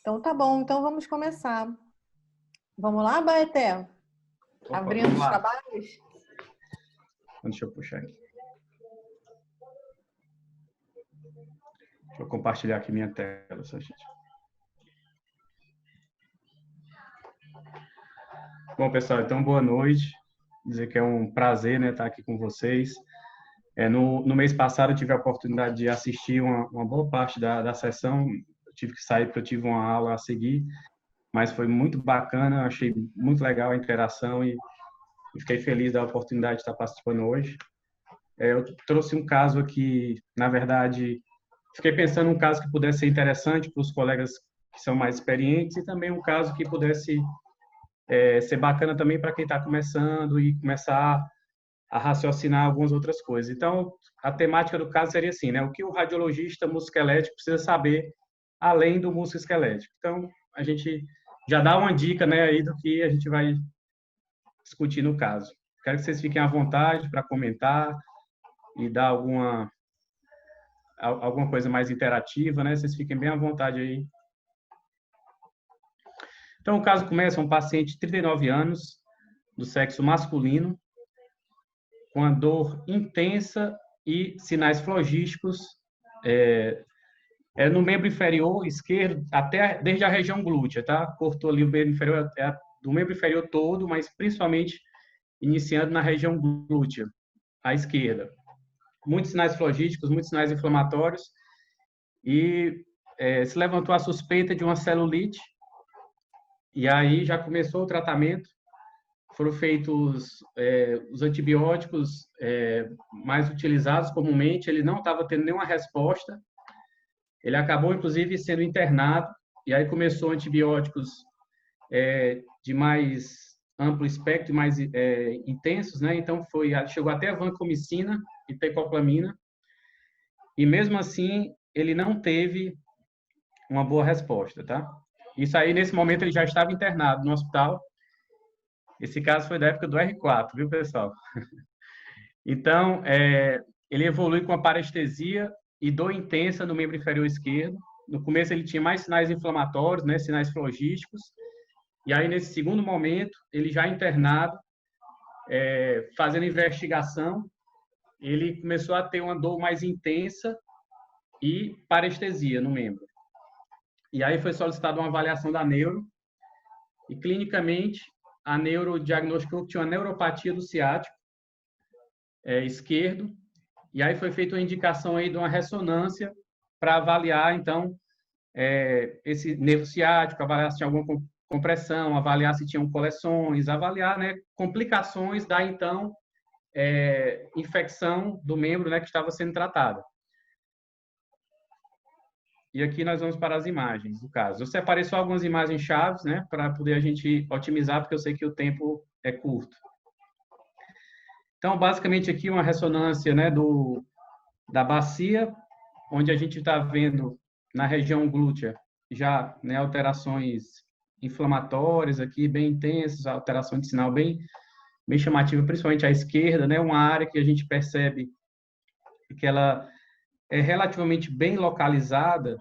Então tá bom, então vamos começar. Vamos lá, Baeté? Opa, Abrindo vamos os lá. trabalhos? Deixa eu puxar aqui. Deixa eu compartilhar aqui minha tela, só, gente. Bom, pessoal, então boa noite. Dizer que é um prazer, né, estar aqui com vocês. No mês passado eu tive a oportunidade de assistir uma boa parte da sessão. Eu tive que sair porque eu tive uma aula a seguir, mas foi muito bacana, eu achei muito legal a interação e fiquei feliz da oportunidade de estar participando hoje. Eu trouxe um caso aqui, na verdade, fiquei pensando um caso que pudesse ser interessante para os colegas que são mais experientes e também um caso que pudesse ser bacana também para quem está começando e começar a raciocinar algumas outras coisas. Então, a temática do caso seria assim, né? O que o radiologista musculoesquelético precisa saber além do musculoesquelético. Então, a gente já dá uma dica, né, aí do que a gente vai discutir no caso. Quero que vocês fiquem à vontade para comentar e dar alguma coisa mais interativa, né? Vocês fiquem bem à vontade aí. Então, o caso começa um paciente de 39 anos, do sexo masculino, com a dor intensa e sinais flogísticos no membro inferior esquerdo, até desde a região glútea, tá? Cortou ali o membro inferior, do membro inferior todo, mas principalmente iniciando na região glútea, à esquerda. Muitos sinais flogísticos, muitos sinais inflamatórios, e se levantou a suspeita de uma celulite, e aí já começou o tratamento. Foram feitos os antibióticos mais utilizados comumente, ele não estava tendo nenhuma resposta, ele acabou, inclusive, sendo internado, e aí começou antibióticos de mais amplo espectro, mais intensos, né? Então, chegou até a vancomicina e tecoplamina, e mesmo assim, ele não teve uma boa resposta, tá? Isso aí, nesse momento, ele já estava internado no hospital. Esse caso foi da época do R4, viu, pessoal? Então, ele evolui com a parestesia e dor intensa no membro inferior esquerdo. No começo, ele tinha mais sinais inflamatórios, né, sinais flogísticos. E aí, nesse segundo momento, ele já internado, fazendo investigação, ele começou a ter uma dor mais intensa e parestesia no membro. E aí foi solicitada uma avaliação da neuro. E, clinicamente, a neuro diagnosticou que tinha uma neuropatia do ciático esquerdo, e aí foi feita uma indicação aí de uma ressonância para avaliar, então, esse nervo ciático, avaliar se tinha alguma compressão, avaliar se tinham coleções, avaliar, né, complicações da, então, infecção do membro, né, que estava sendo tratada. E aqui nós vamos para as imagens do caso. Eu separei só algumas imagens chaves, né, para poder a gente otimizar, porque eu sei que o tempo é curto. Então, basicamente, aqui uma ressonância, né, da bacia, onde a gente está vendo na região glútea já, né, alterações inflamatórias aqui, bem intensas, alteração de sinal bem chamativa, principalmente à esquerda, né, uma área que a gente percebe que ela é relativamente bem localizada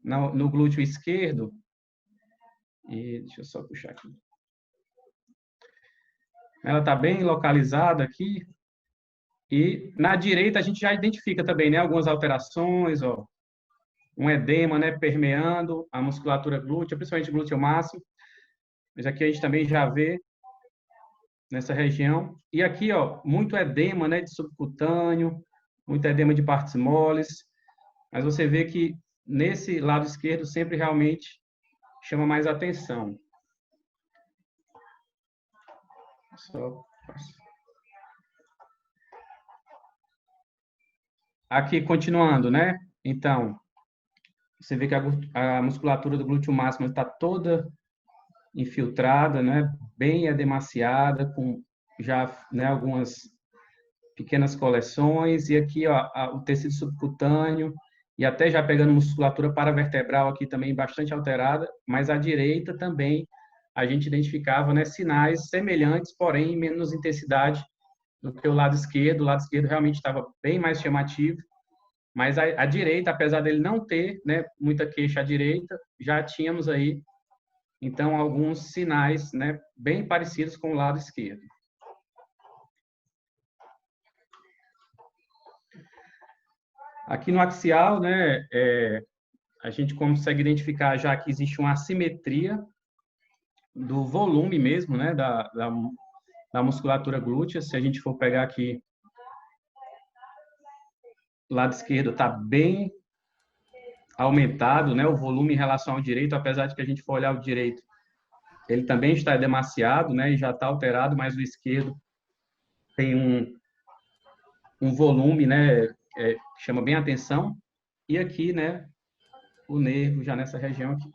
no glúteo esquerdo. E deixa eu só puxar aqui. Ela está bem localizada aqui. E na direita a gente já identifica também, né, algumas alterações, ó, um edema, né, permeando a musculatura glútea, principalmente glúteo máximo. Mas aqui a gente também já vê nessa região. E aqui, ó, muito edema, né, de subcutâneo, muito edema de partes moles. Mas você vê que nesse lado esquerdo sempre realmente chama mais atenção. Aqui, continuando, né? Então, você vê que a musculatura do glúteo máximo está toda infiltrada, né? Bem edemaciada, com já, né, algumas pequenas coleções. E aqui, ó, o tecido subcutâneo e até já pegando musculatura paravertebral aqui também bastante alterada, mas à direita também a gente identificava, né, sinais semelhantes, porém em menos intensidade do que o lado esquerdo. O lado esquerdo realmente estava bem mais chamativo. Mas a direita, apesar dele não ter, né, muita queixa à direita, já tínhamos aí, então, alguns sinais, né, bem parecidos com o lado esquerdo. Aqui no axial, né, a gente consegue identificar já que existe uma assimetria do volume mesmo, né, da musculatura glútea. Se a gente for pegar aqui, o lado esquerdo está bem aumentado, né, o volume em relação ao direito, apesar de que a gente for olhar o direito, ele também está demasiado, né, e já está alterado, mas o esquerdo tem um volume, né, que chama bem a atenção. E aqui, né, o nervo já nessa região aqui.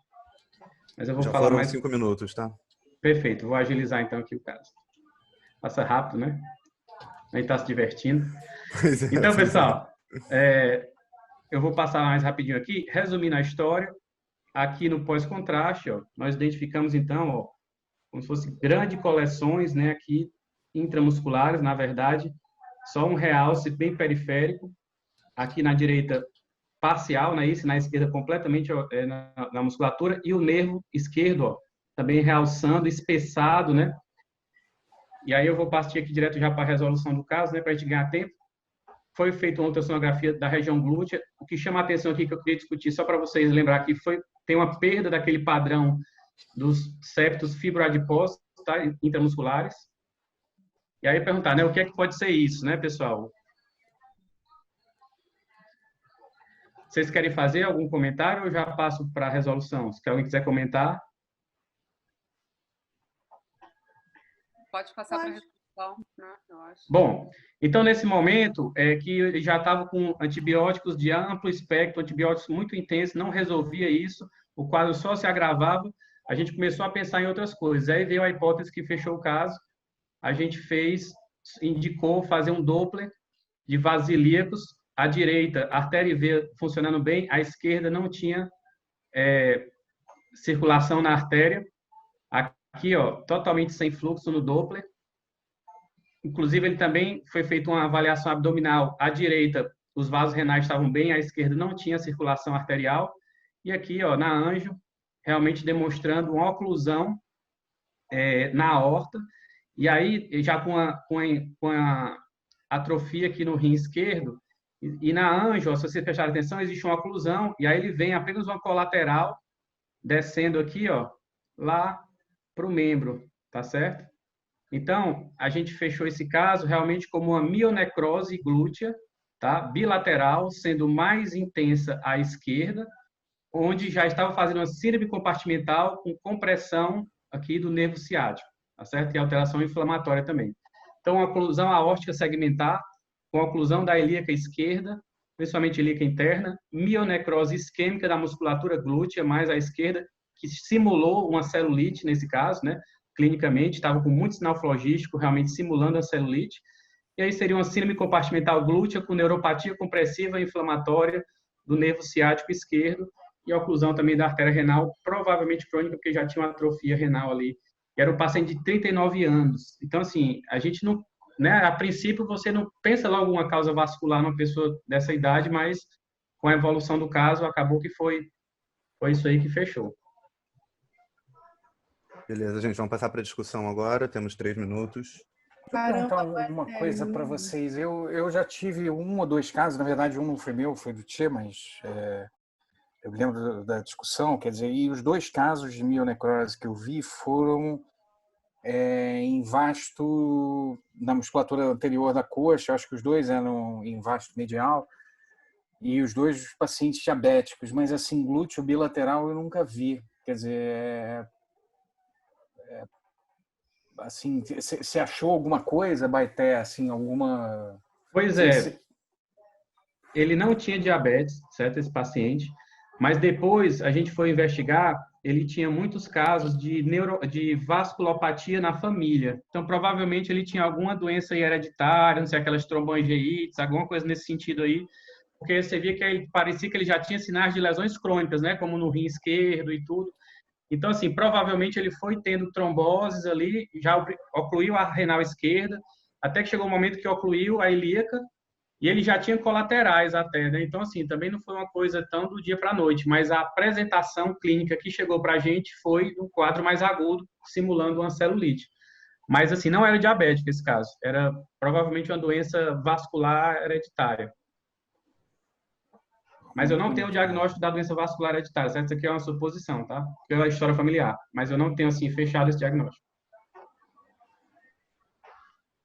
Mas eu vou Já falar foram mais. 5 minutos, tá? Perfeito, vou agilizar então aqui o caso. Passa rápido, né? A gente está se divertindo. Pois é, Então, pois é. pessoal, eu vou passar mais rapidinho aqui, resumindo a história. Aqui no pós-contraste, ó, nós identificamos então, ó, como se fossem grandes coleções, né, aqui intramusculares, na verdade, só um realce bem periférico. Aqui na direita parcial, né, isso, na esquerda completamente na musculatura, e o nervo esquerdo, ó, também realçando, espessado, né? E aí eu vou partir aqui direto já para a resolução do caso, né, para a gente ganhar tempo. Foi feita uma ultrassonografia da região glútea. O que chama a atenção aqui, que eu queria discutir, só para vocês lembrar que tem uma perda daquele padrão dos septos fibroadiposos, tá, intramusculares. E aí perguntar, né, o que é que pode ser isso, né, pessoal? Vocês querem fazer algum comentário ou eu já passo para a resolução? Se alguém quiser comentar. Pode passar para a resolução, né? Eu acho. Bom, então nesse momento que ele já estava com antibióticos de amplo espectro, antibióticos muito intensos, não resolvia isso, o quadro só se agravava, a gente começou a pensar em outras coisas. Aí veio a hipótese que fechou o caso, a gente indicou fazer um Doppler de vasos ilíacos, à direita, artéria e veia funcionando bem, à esquerda não tinha circulação na artéria. Aqui, ó, totalmente sem fluxo no Doppler. Inclusive, ele também foi feita uma avaliação abdominal. À direita, os vasos renais estavam bem, à esquerda não tinha circulação arterial. E aqui, ó, na anjo, realmente demonstrando uma oclusão na aorta. E aí, já com a atrofia aqui no rim esquerdo, e na anjo, se você prestar atenção, existe uma oclusão, e aí ele vem apenas uma colateral, descendo aqui, ó, lá para o membro, tá certo? Então, a gente fechou esse caso realmente como uma mionecrose glútea, tá? Bilateral, sendo mais intensa à esquerda, onde já estava fazendo uma síndrome compartimental com compressão aqui do nervo ciático, tá certo? E alteração inflamatória também. Então, uma oclusão aórtica segmentar, com oclusão da ilíaca esquerda, principalmente ilíaca interna, mionecrose isquêmica da musculatura glútea, mais à esquerda, que simulou uma celulite nesse caso, né? Clinicamente, estava com muito sinal flogístico, realmente simulando a celulite. E aí seria uma síndrome compartimental glútea com neuropatia compressiva inflamatória do nervo ciático esquerdo e oclusão também da artéria renal, provavelmente crônica, porque já tinha uma atrofia renal ali. E era um paciente de 39 anos. Então, assim, a gente não, né, a princípio você não pensa logo uma causa vascular numa pessoa dessa idade, mas com a evolução do caso acabou que foi isso aí que fechou. Beleza, gente, vamos passar para a discussão agora. Temos 3 minutos. Vou perguntar uma coisa para vocês. Eu já tive 1 ou 2 casos, na verdade um não foi meu, foi do Tchê, mas eu me lembro da discussão, quer dizer, e os 2 casos de mionecrose que eu vi foram em vasto, na musculatura anterior da coxa, eu acho que os 2 eram em vasto medial, e os 2 pacientes diabéticos, mas assim, glúteo bilateral eu nunca vi, quer dizer, assim, você achou alguma coisa, Baeté, assim, alguma... Pois é, ele não tinha diabetes, certo, esse paciente, mas depois a gente foi investigar, ele tinha muitos casos de vasculopatia na família. Então, provavelmente, ele tinha alguma doença hereditária, não sei, aquelas tromboangeites, alguma coisa nesse sentido aí, porque você via que ele parecia que ele já tinha sinais de lesões crônicas, né, como no rim esquerdo e tudo. Então, assim, provavelmente ele foi tendo tromboses ali, já ocluiu a renal esquerda, até que chegou o momento que ocluiu a ilíaca, E ele já tinha colaterais até, né? Então, assim, também não foi uma coisa tão do dia para a noite, mas a apresentação clínica que chegou para a gente foi um quadro mais agudo, simulando uma celulite. Mas, assim, não era diabético esse caso, era provavelmente uma doença vascular hereditária. Mas eu não tenho o diagnóstico da doença vascular hereditária, certo? Isso aqui é uma suposição, tá? Pela história familiar. Mas eu não tenho, assim, fechado esse diagnóstico.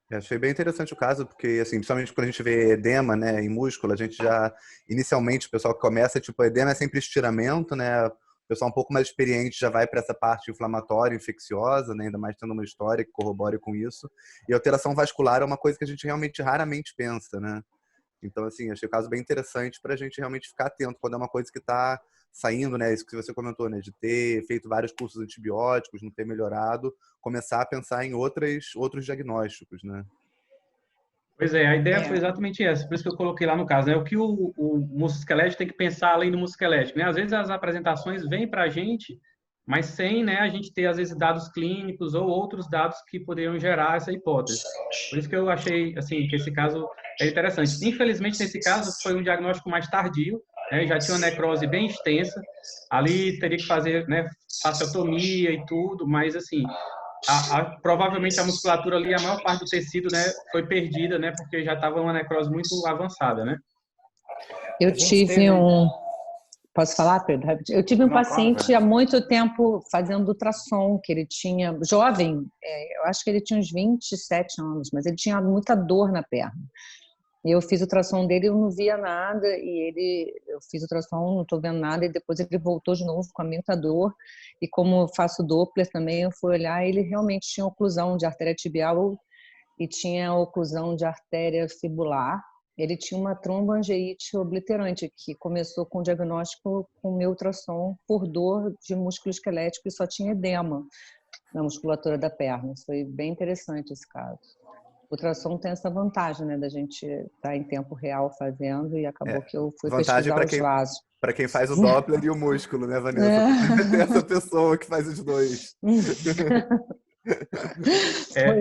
Eu achei bem interessante o caso, porque, assim, principalmente quando a gente vê edema, né, em músculo, a gente já, inicialmente, o pessoal que começa, tipo, edema é sempre estiramento, né? O pessoal um pouco mais experiente já vai para essa parte inflamatória, infecciosa, né? Ainda mais tendo uma história que corrobore com isso. E alteração vascular é uma coisa que a gente realmente raramente pensa, né? Então, assim, achei o caso bem interessante para a gente realmente ficar atento quando é uma coisa que está saindo, né? Isso que você comentou, né? De ter feito vários cursos antibióticos, não ter melhorado, começar a pensar em outros diagnósticos, né? Pois é, a ideia foi exatamente essa, por isso que eu coloquei lá no caso, né? O que o musculoesquelético tem que pensar além do musculoesquelético, né? Às vezes as apresentações vêm para a gente, mas sem, né, a gente ter, às vezes, dados clínicos ou outros dados que poderiam gerar essa hipótese. Por isso que eu achei, assim, que esse caso é interessante. Infelizmente, nesse caso, foi um diagnóstico mais tardio, né? Já tinha uma necrose bem extensa, ali teria que fazer, né, fasciotomia e tudo, mas, assim, provavelmente a musculatura ali, a maior parte do tecido, né, foi perdida, né, porque já estava uma necrose muito avançada, né? Eu tive um... Posso falar, Pedro? Eu tive um paciente há muito tempo fazendo ultrassom, que ele tinha... Jovem, eu acho que ele tinha uns 27 anos, mas ele tinha muita dor na perna. E eu fiz o ultrassom dele, eu não via nada, eu fiz o ultrassom, não estou vendo nada, e depois ele voltou de novo com a muita dor, e como eu faço Doppler também, eu fui olhar, ele realmente tinha oclusão de artéria tibial e tinha oclusão de artéria fibular. Ele tinha uma tromboangeite obliterante, que começou com o diagnóstico com o meu ultrassom por dor de músculo esquelético e só tinha edema na musculatura da perna. Foi bem interessante esse caso. O ultrassom tem essa vantagem, né, da gente estar em tempo real fazendo, e acabou que eu fui pesquisar os vasos. Para quem faz o Doppler e o músculo, né, Vanessa? Tem essa pessoa que faz os dois.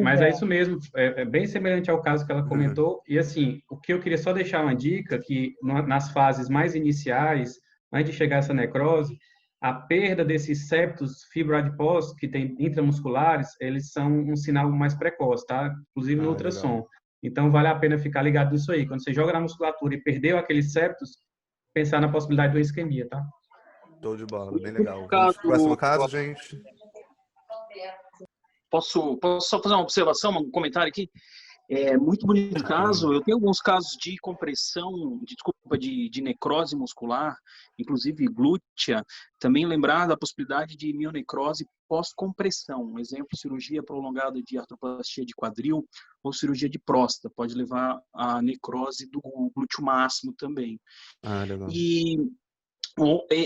Mas é isso mesmo, é bem semelhante ao caso que ela comentou. E assim, o que eu queria só deixar uma dica, que nas fases mais iniciais, antes de chegar a essa necrose, a perda desses septos fibroadiposos que tem intramusculares, eles são um sinal mais precoce, tá? Inclusive no ultrassom. Legal. Então vale a pena ficar ligado nisso aí. Quando você joga na musculatura e perdeu aqueles septos, pensar na possibilidade de uma isquemia, tá? Show de bola, bem legal. Vamos pro próximo caso, gente. Posso só fazer uma observação, um comentário aqui? É muito bonito o caso. Eu tenho alguns casos de compressão, de necrose muscular, inclusive glútea. Também lembrar da possibilidade de mionecrose pós-compressão. Um exemplo, cirurgia prolongada de artroplastia de quadril ou cirurgia de próstata. Pode levar à necrose do glúteo máximo também. Legal. E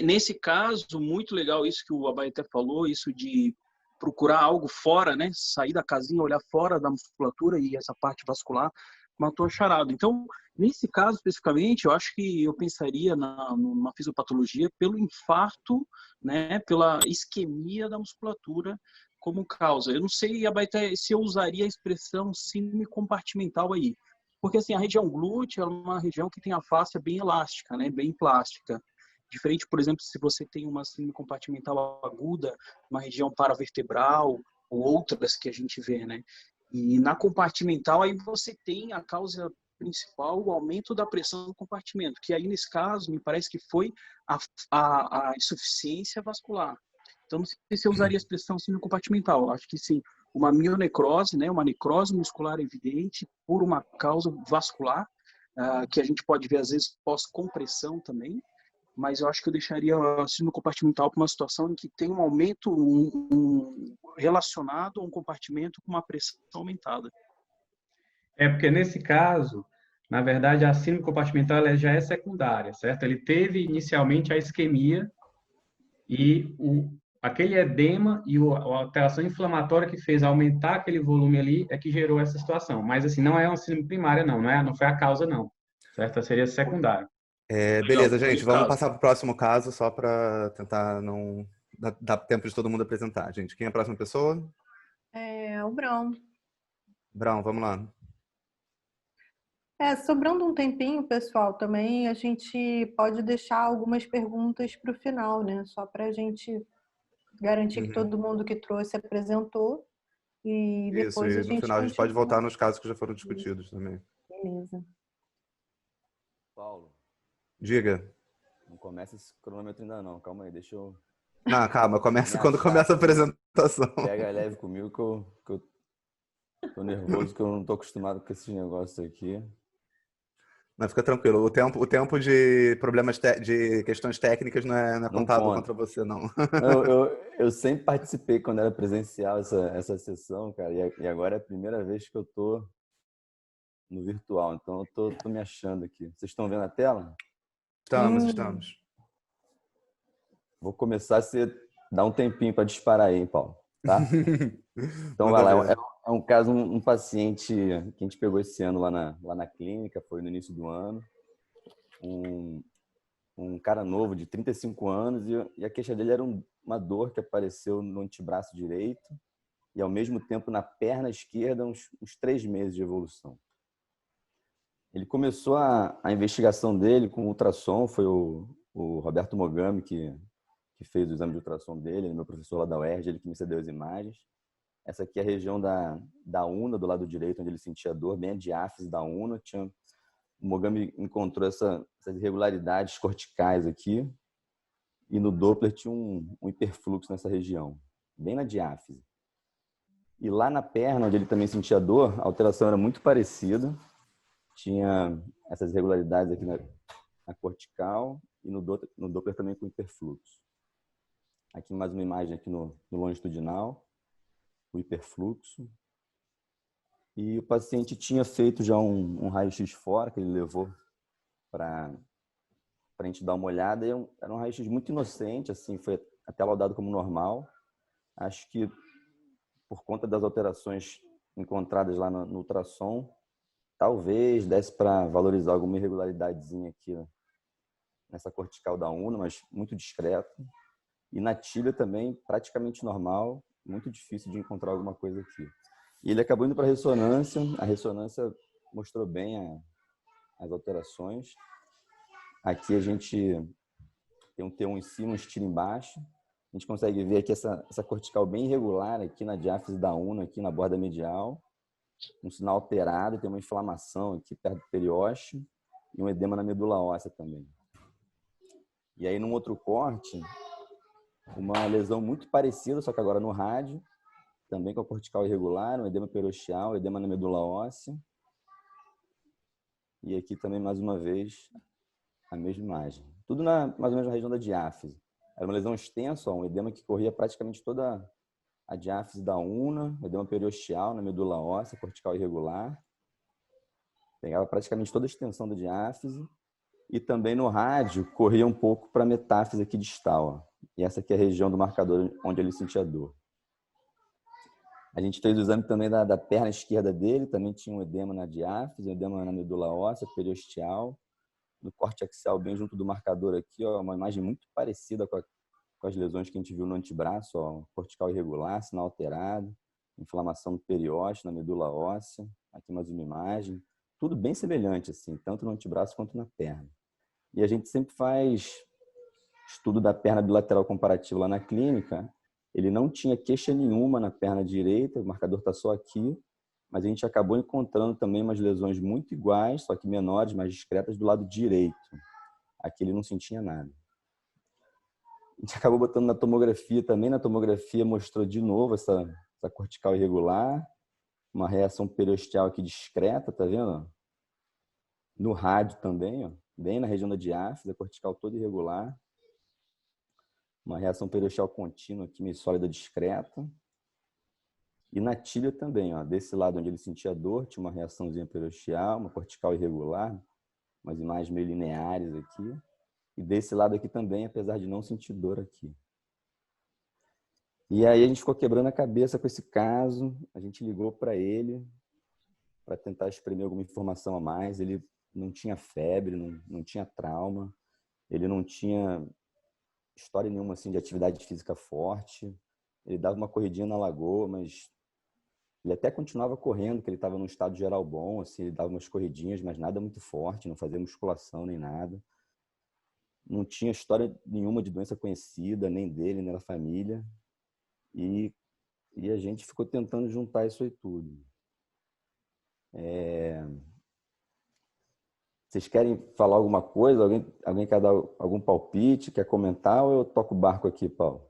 nesse caso, muito legal isso que o Abaeté falou, isso de procurar algo fora, né? Sair da casinha, olhar fora da musculatura e essa parte vascular matou a charada. Então, nesse caso especificamente, eu acho que eu pensaria numa fisiopatologia pelo infarto, né? Pela isquemia da musculatura como causa. Eu não sei, Abaeté, se eu usaria a expressão síndrome compartimental aí. Porque, assim, a região glútea é uma região que tem a face bem elástica, né? Bem plástica. Diferente, por exemplo, se você tem uma síndrome compartimental aguda, uma região paravertebral, ou outras que a gente vê, né? E na compartimental, aí você tem a causa principal, o aumento da pressão no compartimento, que aí, nesse caso, me parece que foi a insuficiência vascular. Então, não sei se eu usaria a expressão síndrome compartimental. Acho que sim, uma mionecrose, né? Uma necrose muscular evidente por uma causa vascular, que a gente pode ver, às vezes, pós-compressão também. Mas eu acho que eu deixaria a síndrome compartimental para uma situação em que tem um aumento relacionado a um compartimento com uma pressão aumentada. Porque nesse caso, na verdade, a síndrome compartimental ela já é secundária, certo? Ele teve inicialmente a isquemia e aquele edema e a alteração inflamatória que fez aumentar aquele volume ali é que gerou essa situação. Mas, assim, não é uma síndrome primária, não foi a causa, não. Certo? Seria secundária. Beleza, gente, vamos passar para o próximo caso, só para tentar não dar tempo de todo mundo apresentar, gente. Quem é a próxima pessoa? O Brown. Brown, vamos lá. Sobrando um tempinho, pessoal, também a gente pode deixar algumas perguntas para o final, né? Só para a gente garantir que Uhum. todo mundo que trouxe apresentou e Isso, depois a e no gente final a gente pode voltar continua. nos casos que já foram discutidos também. Beleza. Paulo, Diga. não começa esse cronômetro ainda não. Calma aí, deixa eu Não, calma, começa me quando achar começa a aqui. apresentação. Pega leve comigo que eu tô nervoso, que eu não tô acostumado com esses negócios aqui. Não, fica tranquilo. O tempo de problemas de questões técnicas não é Não contado conta. contra você, não. Eu sempre participei quando era presencial essa sessão, cara, e agora é a primeira vez que eu tô no virtual, então eu tô me achando aqui. Vocês estão vendo a tela? Estamos. Vou começar a dar um tempinho para disparar aí, hein, Paulo, tá? Então vai Manda lá, ver. é um caso, um paciente que a gente pegou esse ano lá na clínica, foi no início do ano, um cara novo de 35 anos e a queixa dele era uma dor que apareceu no antebraço direito e ao mesmo tempo na perna esquerda, uns 3 meses de evolução. Ele começou a investigação dele com ultrassom, foi o Roberto Mogami que fez o exame de ultrassom dele, ele é meu professor lá da UERJ, ele que me cedeu as imagens. Essa aqui é a região da una, do lado direito, onde ele sentia dor, bem a diáfise da una. O Mogami encontrou essas irregularidades corticais aqui e no Doppler tinha um hiperfluxo nessa região, bem na diáfise. E lá na perna, onde ele também sentia dor, a alteração era muito parecida. Tinha essas irregularidades aqui na cortical e no Doppler também com hiperfluxo. Aqui mais uma imagem aqui no longitudinal, o hiperfluxo. E o paciente tinha feito já um raio-x fora, que ele levou para a gente dar uma olhada. E era um raio-x muito inocente, assim, foi até laudado como normal. Acho que por conta das alterações encontradas lá no ultrassom, talvez desse para valorizar alguma irregularidadezinha aqui nessa cortical da una, mas muito discreto. E na tíbia também, praticamente normal, muito difícil de encontrar alguma coisa aqui. E ele acabou indo para a ressonância mostrou bem as alterações. Aqui a gente tem um T1 em cima, um estilo embaixo. A gente consegue ver aqui essa cortical bem irregular aqui na diáfise da una, aqui na borda medial. Um sinal alterado, tem uma inflamação aqui perto do periósteo e um edema na medula óssea também. E aí, num outro corte, uma lesão muito parecida, só que agora no rádio, também com a cortical irregular, um edema periosteal, edema na medula óssea. E aqui também, mais uma vez, a mesma imagem. Tudo mais ou menos na região da diáfise. Era uma lesão extensa, um edema que corria praticamente toda a diáfise da una, edema periosteal na medula óssea, cortical irregular. Pegava praticamente toda a extensão da diáfise. E também no rádio, corria um pouco para a metáfise aqui distal. Ó. E essa aqui é a região do marcador onde ele sentia dor. A gente fez o exame também da perna esquerda dele, também tinha um edema na diáfise, um edema na medula óssea, periosteal. No corte axial, bem junto do marcador aqui, ó, uma imagem muito parecida com as lesões que a gente viu no antebraço, ó, cortical irregular, sinal alterado, inflamação no periósteo, na medula óssea. Aqui mais uma imagem. Tudo bem semelhante, assim, tanto no antebraço quanto na perna. E a gente sempre faz estudo da perna bilateral comparativa lá na clínica. Ele não tinha queixa nenhuma na perna direita, o marcador está só aqui, mas a gente acabou encontrando também umas lesões muito iguais, só que menores, mais discretas, do lado direito. Aqui ele não sentia nada. A gente acabou botando na tomografia também. Na tomografia mostrou de novo essa cortical irregular, uma reação periosteal aqui discreta, tá vendo? No rádio também, ó, bem na região da diáfise, a cortical toda irregular. Uma reação periosteal contínua aqui, meio sólida, discreta. E na tíbia também, ó, desse lado onde ele sentia dor, tinha uma reaçãozinha periosteal, uma cortical irregular, umas imagens meio lineares aqui. E desse lado aqui também, apesar de não sentir dor aqui. E aí a gente ficou quebrando a cabeça com esse caso, a gente ligou para ele para tentar exprimir alguma informação a mais. Ele não tinha febre, não tinha trauma, ele não tinha história nenhuma assim de atividade física forte. Ele dava uma corridinha na lagoa, mas Ele até continuava correndo, que ele estava num estado geral bom, assim, ele dava umas corridinhas, mas nada muito forte, não fazia musculação nem nada. Não tinha história nenhuma de doença conhecida, nem dele, nem da família. E a gente ficou tentando juntar isso aí tudo. Vocês querem falar alguma coisa? Alguém quer dar algum palpite? Quer comentar ou eu toco o barco aqui, Paulo?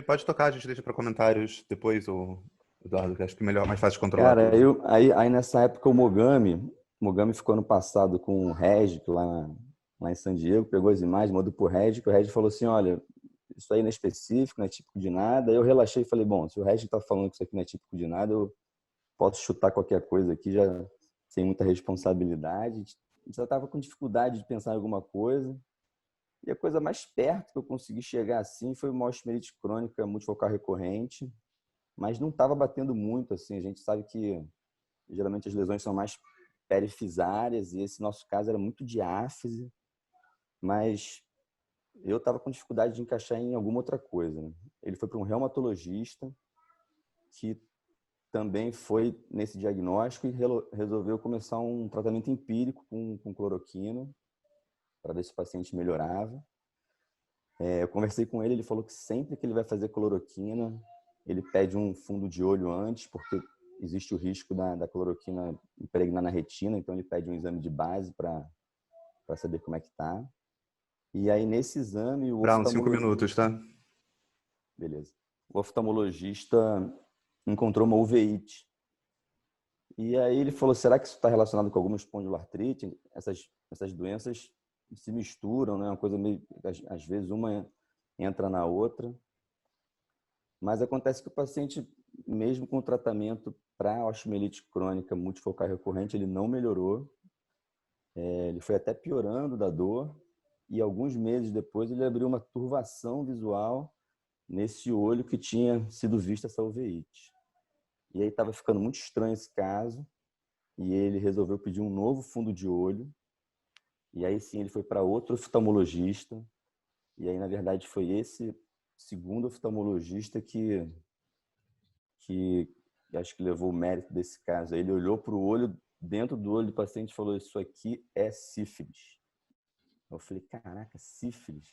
Pode tocar, a gente deixa para comentários depois, Eduardo, que acho que é melhor, mais fácil de controlar Cara, tudo. aí nessa época o Mogami ficou ano passado com o Regic lá em San Diego, pegou as imagens, mandou pro Regic, o Regic falou assim, olha, isso aí não é específico, não é típico de nada. Aí eu relaxei e falei, bom, se o Regic tá falando que isso aqui não é típico de nada, eu posso chutar qualquer coisa aqui, já sem muita responsabilidade. A gente já estava com dificuldade de pensar em alguma coisa. E a coisa mais perto que eu consegui chegar assim foi uma osteomielite crônica multifocal recorrente, mas não estava batendo muito assim. A gente sabe que geralmente as lesões são mais perifisárias e esse nosso caso era muito diáfise, mas eu estava com dificuldade de encaixar em alguma outra coisa, né? Ele foi para um reumatologista que também foi nesse diagnóstico e resolveu começar um tratamento empírico com cloroquina para ver se o paciente melhorava. Eu conversei com ele falou que sempre que ele vai fazer cloroquina, ele pede um fundo de olho antes, porque existe o risco da cloroquina impregnar na retina, então ele pede um exame de base para saber como é que tá. E aí nesse exame o Para uns 5 minutos, tá? Beleza. O oftalmologista encontrou uma uveíte. E aí ele falou, será que isso está relacionado com alguma espondiloartrite? Essas doenças se misturam, né? Uma coisa meio, às vezes uma entra na outra. Mas acontece que o paciente, mesmo com o tratamento para osteomielite crônica multifocal recorrente, ele não melhorou. Ele foi até piorando da dor. E alguns meses depois ele abriu uma turvação visual nesse olho que tinha sido vista essa uveíte. E aí estava ficando muito estranho esse caso. E ele resolveu pedir um novo fundo de olho. E aí sim ele foi para outro oftalmologista. E aí, na verdade, foi esse segundo oftalmologista que acho que levou o mérito desse caso. Aí ele olhou para o olho, dentro do olho do paciente e falou, isso aqui é sífilis. Eu falei, caraca, sífilis?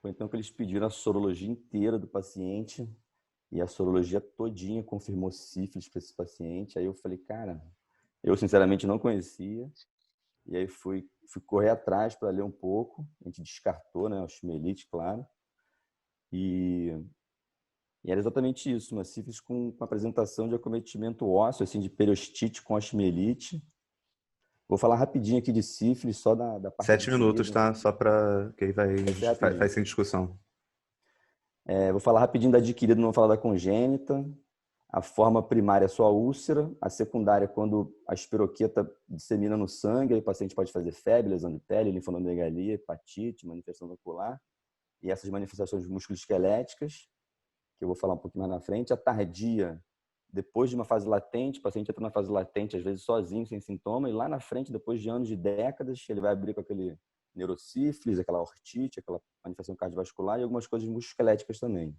Foi então que eles pediram a sorologia inteira do paciente e a sorologia todinha confirmou sífilis para esse paciente. Aí eu falei, cara, eu sinceramente não conhecia. E aí fui correr atrás para ler um pouco. A gente descartou, né, a osteomielite, claro. E era exatamente isso, uma sífilis com apresentação de acometimento ósseo, assim, de periostite com osteomielite. Vou falar rapidinho aqui de sífilis, só da parte 7 de minutos, medo. tá? Só para que aí faz sem discussão. Vou falar rapidinho da adquirida, não vou falar da congênita. A forma primária é só a úlcera, a secundária é quando a espiroqueta dissemina no sangue, aí o paciente pode fazer febre, lesão de pele, linfonomegalia, hepatite, manifestação ocular, e essas manifestações musculoesqueléticas, que eu vou falar um pouquinho mais na frente. A tardia, depois de uma fase latente, o paciente entra na fase latente, às vezes sozinho, sem sintoma, e lá na frente, depois de anos, de décadas, ele vai abrir com aquele neurosífilis, aquela ortite, aquela manifestação cardiovascular e algumas coisas musculoesqueléticas também.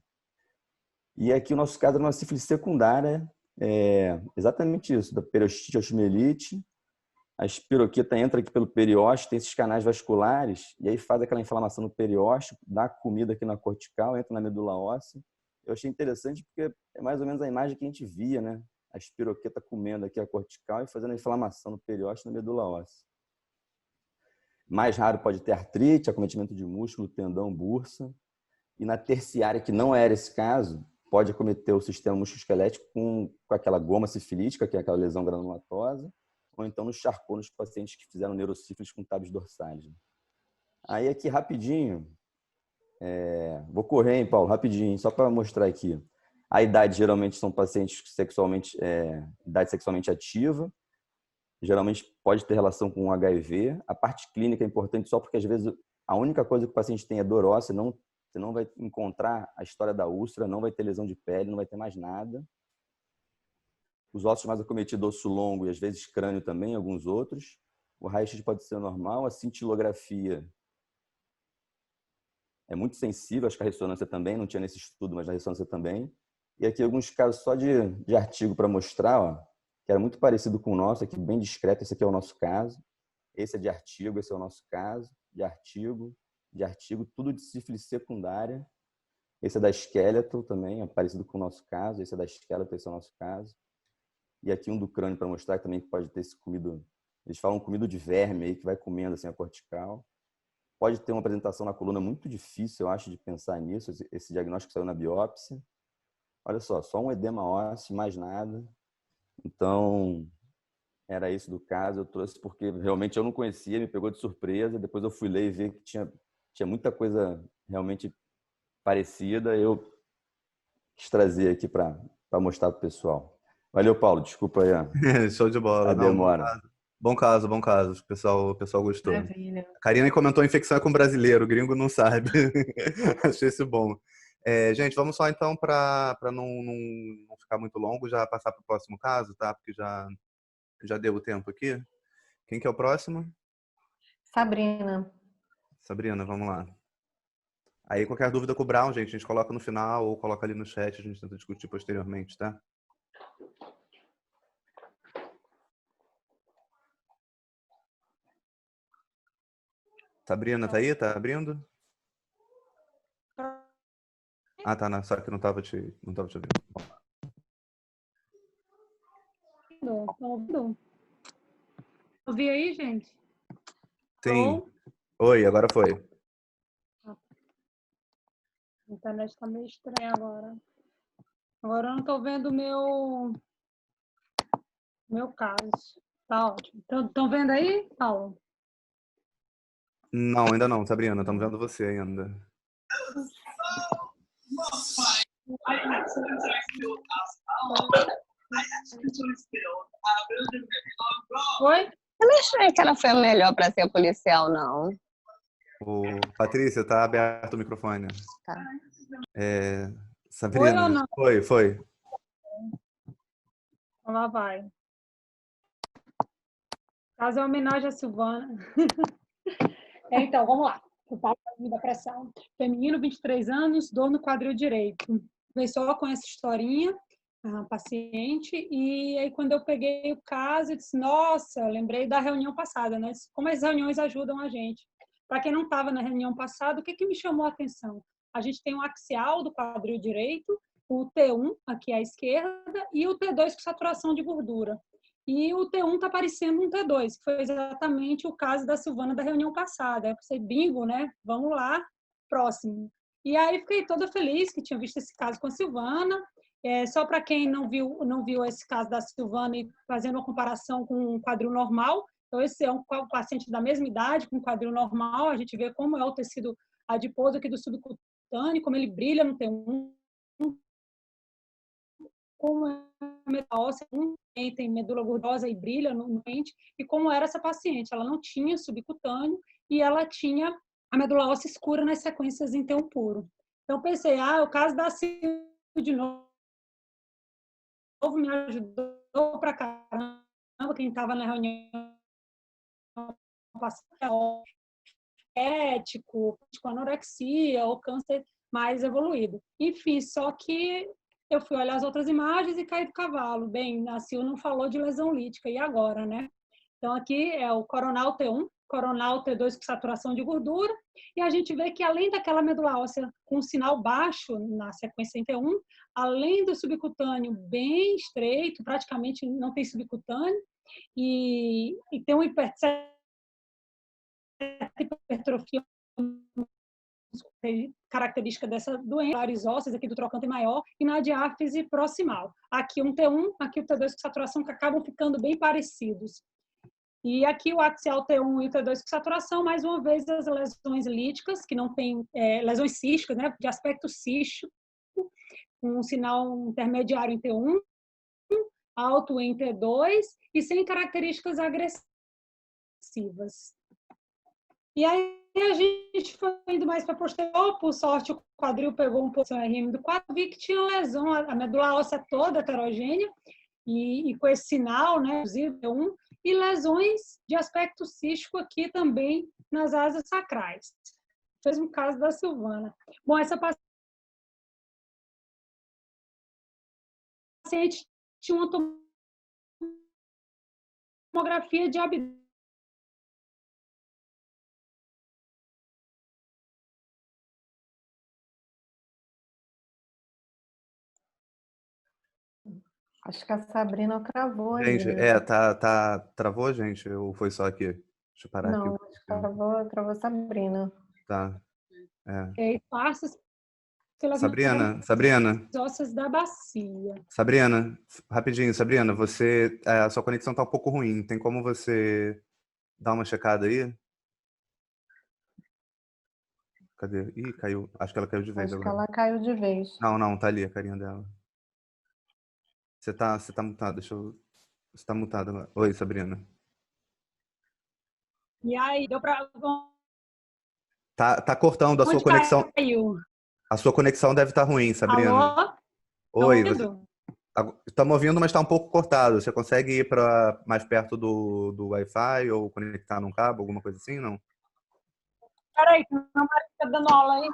E aqui o nosso caso era uma sífilis secundária, exatamente isso, da periostite osteomielite. A espiroqueta entra aqui pelo periósteo, tem esses canais vasculares, e aí faz aquela inflamação no periósteo, dá comida aqui na cortical, entra na medula óssea. Eu achei interessante porque é mais ou menos a imagem que a gente via, né? A espiroqueta comendo aqui a cortical e fazendo a inflamação no periósteo na medula óssea. Mais raro pode ter artrite, acometimento de músculo, tendão, bursa. E na terciária, que não era esse caso, pode acometer o sistema musculoesquelético com aquela goma sifilítica, que é aquela lesão granulatosa, ou então no Charcot, nos pacientes que fizeram neurosífilis com tábios dorsais. Aí aqui rapidinho, vou correr, hein, Paulo, rapidinho, só para mostrar aqui. A idade geralmente são pacientes idade sexualmente ativa, geralmente pode ter relação com HIV. A parte clínica é importante só porque às vezes a única coisa que o paciente tem é dor óssea, você não vai encontrar a história da úlcera, não vai ter lesão de pele, não vai ter mais nada. Os ossos mais acometidos, osso longo e às vezes crânio também, alguns outros. O raio-x pode ser normal, a cintilografia é muito sensível, acho que a ressonância também, não tinha nesse estudo, mas a ressonância também. E aqui alguns casos só de artigo para mostrar, ó, que era muito parecido com o nosso, aqui bem discreto. Esse aqui é o nosso caso. Esse é de artigo, esse é o nosso caso. De artigo, tudo de sífilis secundária. Esse é da esqueleto também, é parecido com o nosso caso. Esse é da esqueleto, esse é o nosso caso. E aqui um do crânio para mostrar que também pode ter se comido. Eles falam comido de verme aí, que vai comendo assim a cortical. Pode ter uma apresentação na coluna muito difícil, eu acho, de pensar nisso. Esse diagnóstico saiu na biópsia. Olha só um edema ósseo, mais nada. Então, era isso do caso. Eu trouxe porque realmente eu não conhecia, me pegou de surpresa. Depois eu fui ler e ver que tinha muita coisa realmente parecida. Eu quis trazer aqui para mostrar para o pessoal. Valeu, Paulo. Desculpa aí Show de bola. a demora. Bom caso. O pessoal gostou. Maravilha. A Karina comentou: infecção é com brasileiro, o gringo não sabe. Achei isso bom. Gente, vamos só então, para não ficar muito longo, já passar para o próximo caso, tá? Porque já deu o tempo aqui. Quem que é o próximo? Sabrina, vamos lá. Aí qualquer dúvida com o Brown, gente, a gente coloca no final ou coloca ali no chat, a gente tenta discutir posteriormente, tá? Sabrina, tá aí? Tá abrindo? Ah, tá, não, só que não tava te ouvindo. Ouvindo? Ouvi aí, gente? Sim. Oi, agora foi. A internet tá meio estranha agora. Agora eu não tô vendo o meu caso. Tá ótimo. Estão vendo aí, Paulo? Não, ainda não, Sabrina, estamos vendo você ainda. Oi? Eu não achei que ela foi a melhor para ser policial, não. Patrícia, tá aberto o microfone. Tá. Sabrina, Foi ou não? Foi. Então lá vai. Caso é homenagem à Silvana. Então, vamos lá. O Paulo da pressão. Feminino, 23 anos, dor no quadril direito. Veio só com essa historinha, a paciente, e aí quando eu peguei o caso, eu disse, nossa, lembrei da reunião passada, né? Como as reuniões ajudam a gente. Para quem não estava na reunião passada, o que me chamou a atenção? A gente tem um axial do quadril direito, o T1 aqui à esquerda e o T2 com saturação de gordura. E o T1 está parecendo um T2, que foi exatamente o caso da Silvana da reunião passada. Eu pensei, bingo, né? Vamos lá, próximo. E aí fiquei toda feliz que tinha visto esse caso com a Silvana. Só para quem não viu esse caso da Silvana e fazendo uma comparação com um quadril normal, então esse é um paciente da mesma idade, com um quadril normal, a gente vê como é o tecido adiposo aqui do subcutâneo, como ele brilha no T1, como é a medula óssea, tem medula gordosa e brilha no pente, e como era essa paciente. Ela não tinha subcutâneo e ela tinha a medula óssea escura nas sequências em T1 puro. Então, pensei, o caso da Silvia de novo me ajudou pra caramba, quem estava na reunião passada, ético, com anorexia ou câncer mais evoluído. Enfim, só que eu fui olhar as outras imagens e caí do cavalo. Bem, a Sil não falou de lesão lítica, e agora, né? Então, aqui é o coronal T1, coronal T2 com saturação de gordura, e a gente vê que além daquela medula óssea com sinal baixo na sequência em T1, além do subcutâneo bem estreito, praticamente não tem subcutâneo, e tem uma hipertrofia característica dessa doença, vários ossos aqui do trocante maior e na diáfise proximal. Aqui um T1, aqui o T2 com saturação, que acabam ficando bem parecidos. E aqui o axial T1 e o T2 com saturação, mais uma vez as lesões líticas, que não tem lesões císticas, né, de aspecto cístico, com um sinal intermediário em T1, alto em T2 e sem características agressivas. E aí a gente foi indo mais para posterior, por sorte o quadril pegou um pouco o RM do quadril, vi que tinha lesão, a medula óssea toda heterogênea, e com esse sinal, né, T1, e lesões de aspecto cístico aqui também nas asas sacrais. Fez um caso da Silvana. Bom, essa paciente tinha uma tomografia de abdômen. Acho que a Sabrina travou ali, Gente, né? travou, gente? Ou foi só aqui? Deixa eu parar aqui. Não, acho que travou a Sabrina. Tá. É. Espaços pelas Sabrina, ósseas da bacia. Sabrina, rapidinho, Sabrina, a sua conexão tá um pouco ruim. Tem como você dar uma checada aí? Cadê? Ih, caiu. Acho que ela caiu de vez Acho que agora. ela caiu de vez. Não, tá ali a carinha dela. Você tá mutado, Você tá mutado agora. Oi, Sabrina. E aí, deu para... Tá cortando a sua conexão. Caiu? A sua conexão deve estar ruim, Sabrina. Alô? Oi, ouvindo? Estamos ouvindo, mas está um pouco cortado. Você consegue ir para mais perto do Wi-Fi ou conectar num cabo, alguma coisa assim, não? Peraí, meu marido tá dando aula aí.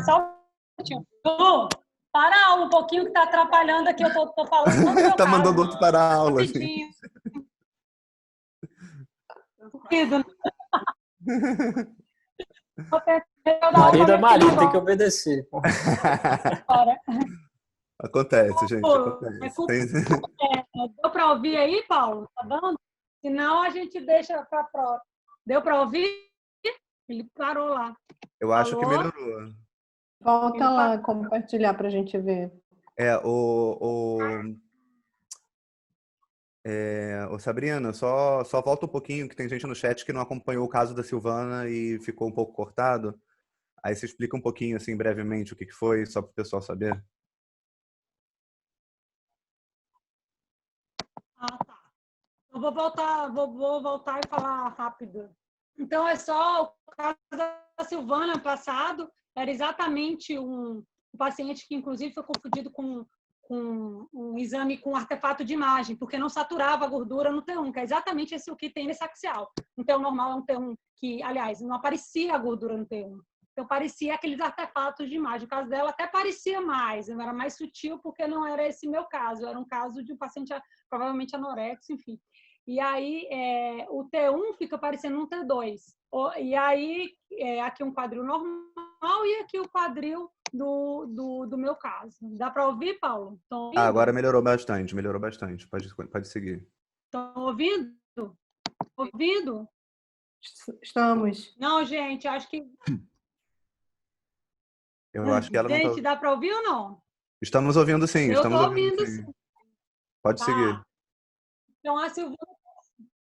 Só um minutinho. Du, para um pouquinho que tá atrapalhando aqui. Eu tô falando no meu Tá mandando caso. outro para a aula. Rapidinho. Duvido. Marido é marido, tem que obedecer. Acontece, gente. Acontece. Deu para ouvir aí, Paulo? Tá dando? Senão a gente deixa para próxima. Deu para ouvir? Ele parou lá. Eu acho que melhorou. Volta lá, compartilhar para a gente ver. Sabrina, só volta um pouquinho, que tem gente no chat que não acompanhou o caso da Silvana e ficou um pouco cortado. Aí você explica um pouquinho, assim, brevemente, o que foi, só para o pessoal saber. Ah, tá. Eu vou voltar e falar rápido. Então, é só o caso da Silvana passado, era exatamente um paciente que, inclusive, foi confundido com um exame com artefato de imagem, porque não saturava a gordura no T1, que é exatamente esse o que tem nesse axial. Um T1 normal é um T1 que, aliás, não aparecia a gordura no T1. Então, parecia aqueles artefatos de imagem. O caso dela até parecia mais, era mais sutil, porque não era esse meu caso. Era um caso de um paciente provavelmente anorexo, enfim. E aí, o T1 fica parecendo um T2. E aí, aqui um quadril normal e aqui o quadril do meu caso. Dá para ouvir, Paulo? Agora melhorou bastante. Pode seguir. Estão ouvindo? Ouvindo? Estamos. Não, gente, acho que... Eu acho que ela não tá... Gente, dá para ouvir ou não? Estamos ouvindo sim. Eu estou ouvindo sim. Pode seguir. Então, a Silvana,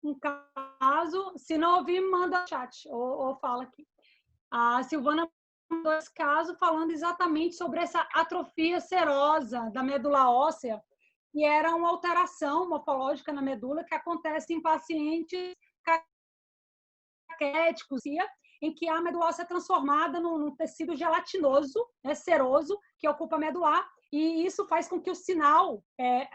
um caso, se não ouvir, manda no chat ou fala aqui. A Silvana mandou esse caso falando exatamente sobre essa atrofia serosa da medula óssea, que era uma alteração morfológica na medula que acontece em pacientes caquéticos, em que a medula óssea é transformada num tecido gelatinoso, seroso, que ocupa a medular, e isso faz com que o sinal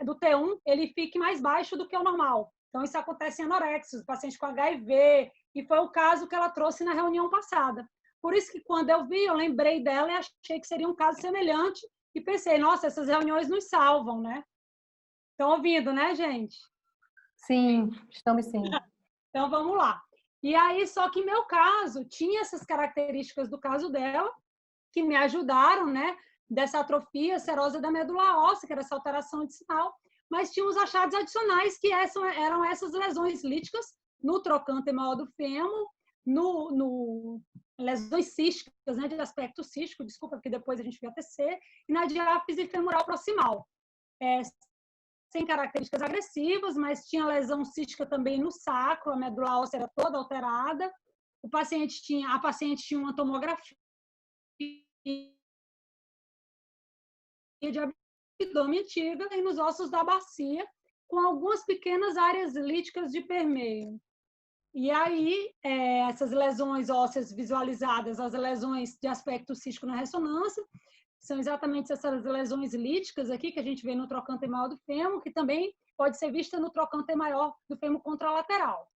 do T1 ele fique mais baixo do que o normal. Então, isso acontece em anorexias, pacientes com HIV, e foi o caso que ela trouxe na reunião passada. Por isso que, quando eu vi, eu lembrei dela e achei que seria um caso semelhante, e pensei, nossa, essas reuniões nos salvam, né? Estão ouvindo, né, gente? Sim, estamos sim. Então, vamos lá. E aí, só que meu caso tinha essas características do caso dela, que me ajudaram, né? Dessa atrofia serosa da medula óssea, que era essa alteração de sinal, mas tinha os achados adicionais, que eram essas lesões líticas no trocânter maior do fêmur, no lesões císticas, né, de aspecto cístico, desculpa, porque depois a gente viu a TC, e na diáfise femoral proximal. Sem características agressivas, mas tinha lesão cística também no sacro, a medula óssea era toda alterada. A paciente tinha uma tomografia de abdômen antiga e nos ossos da bacia, com algumas pequenas áreas líticas de permeio. E aí, essas lesões ósseas visualizadas, as lesões de aspecto cístico na ressonância, são exatamente essas lesões líticas aqui que a gente vê no trocânter maior do fêmur, que também pode ser vista no trocânter maior do fêmur contralateral.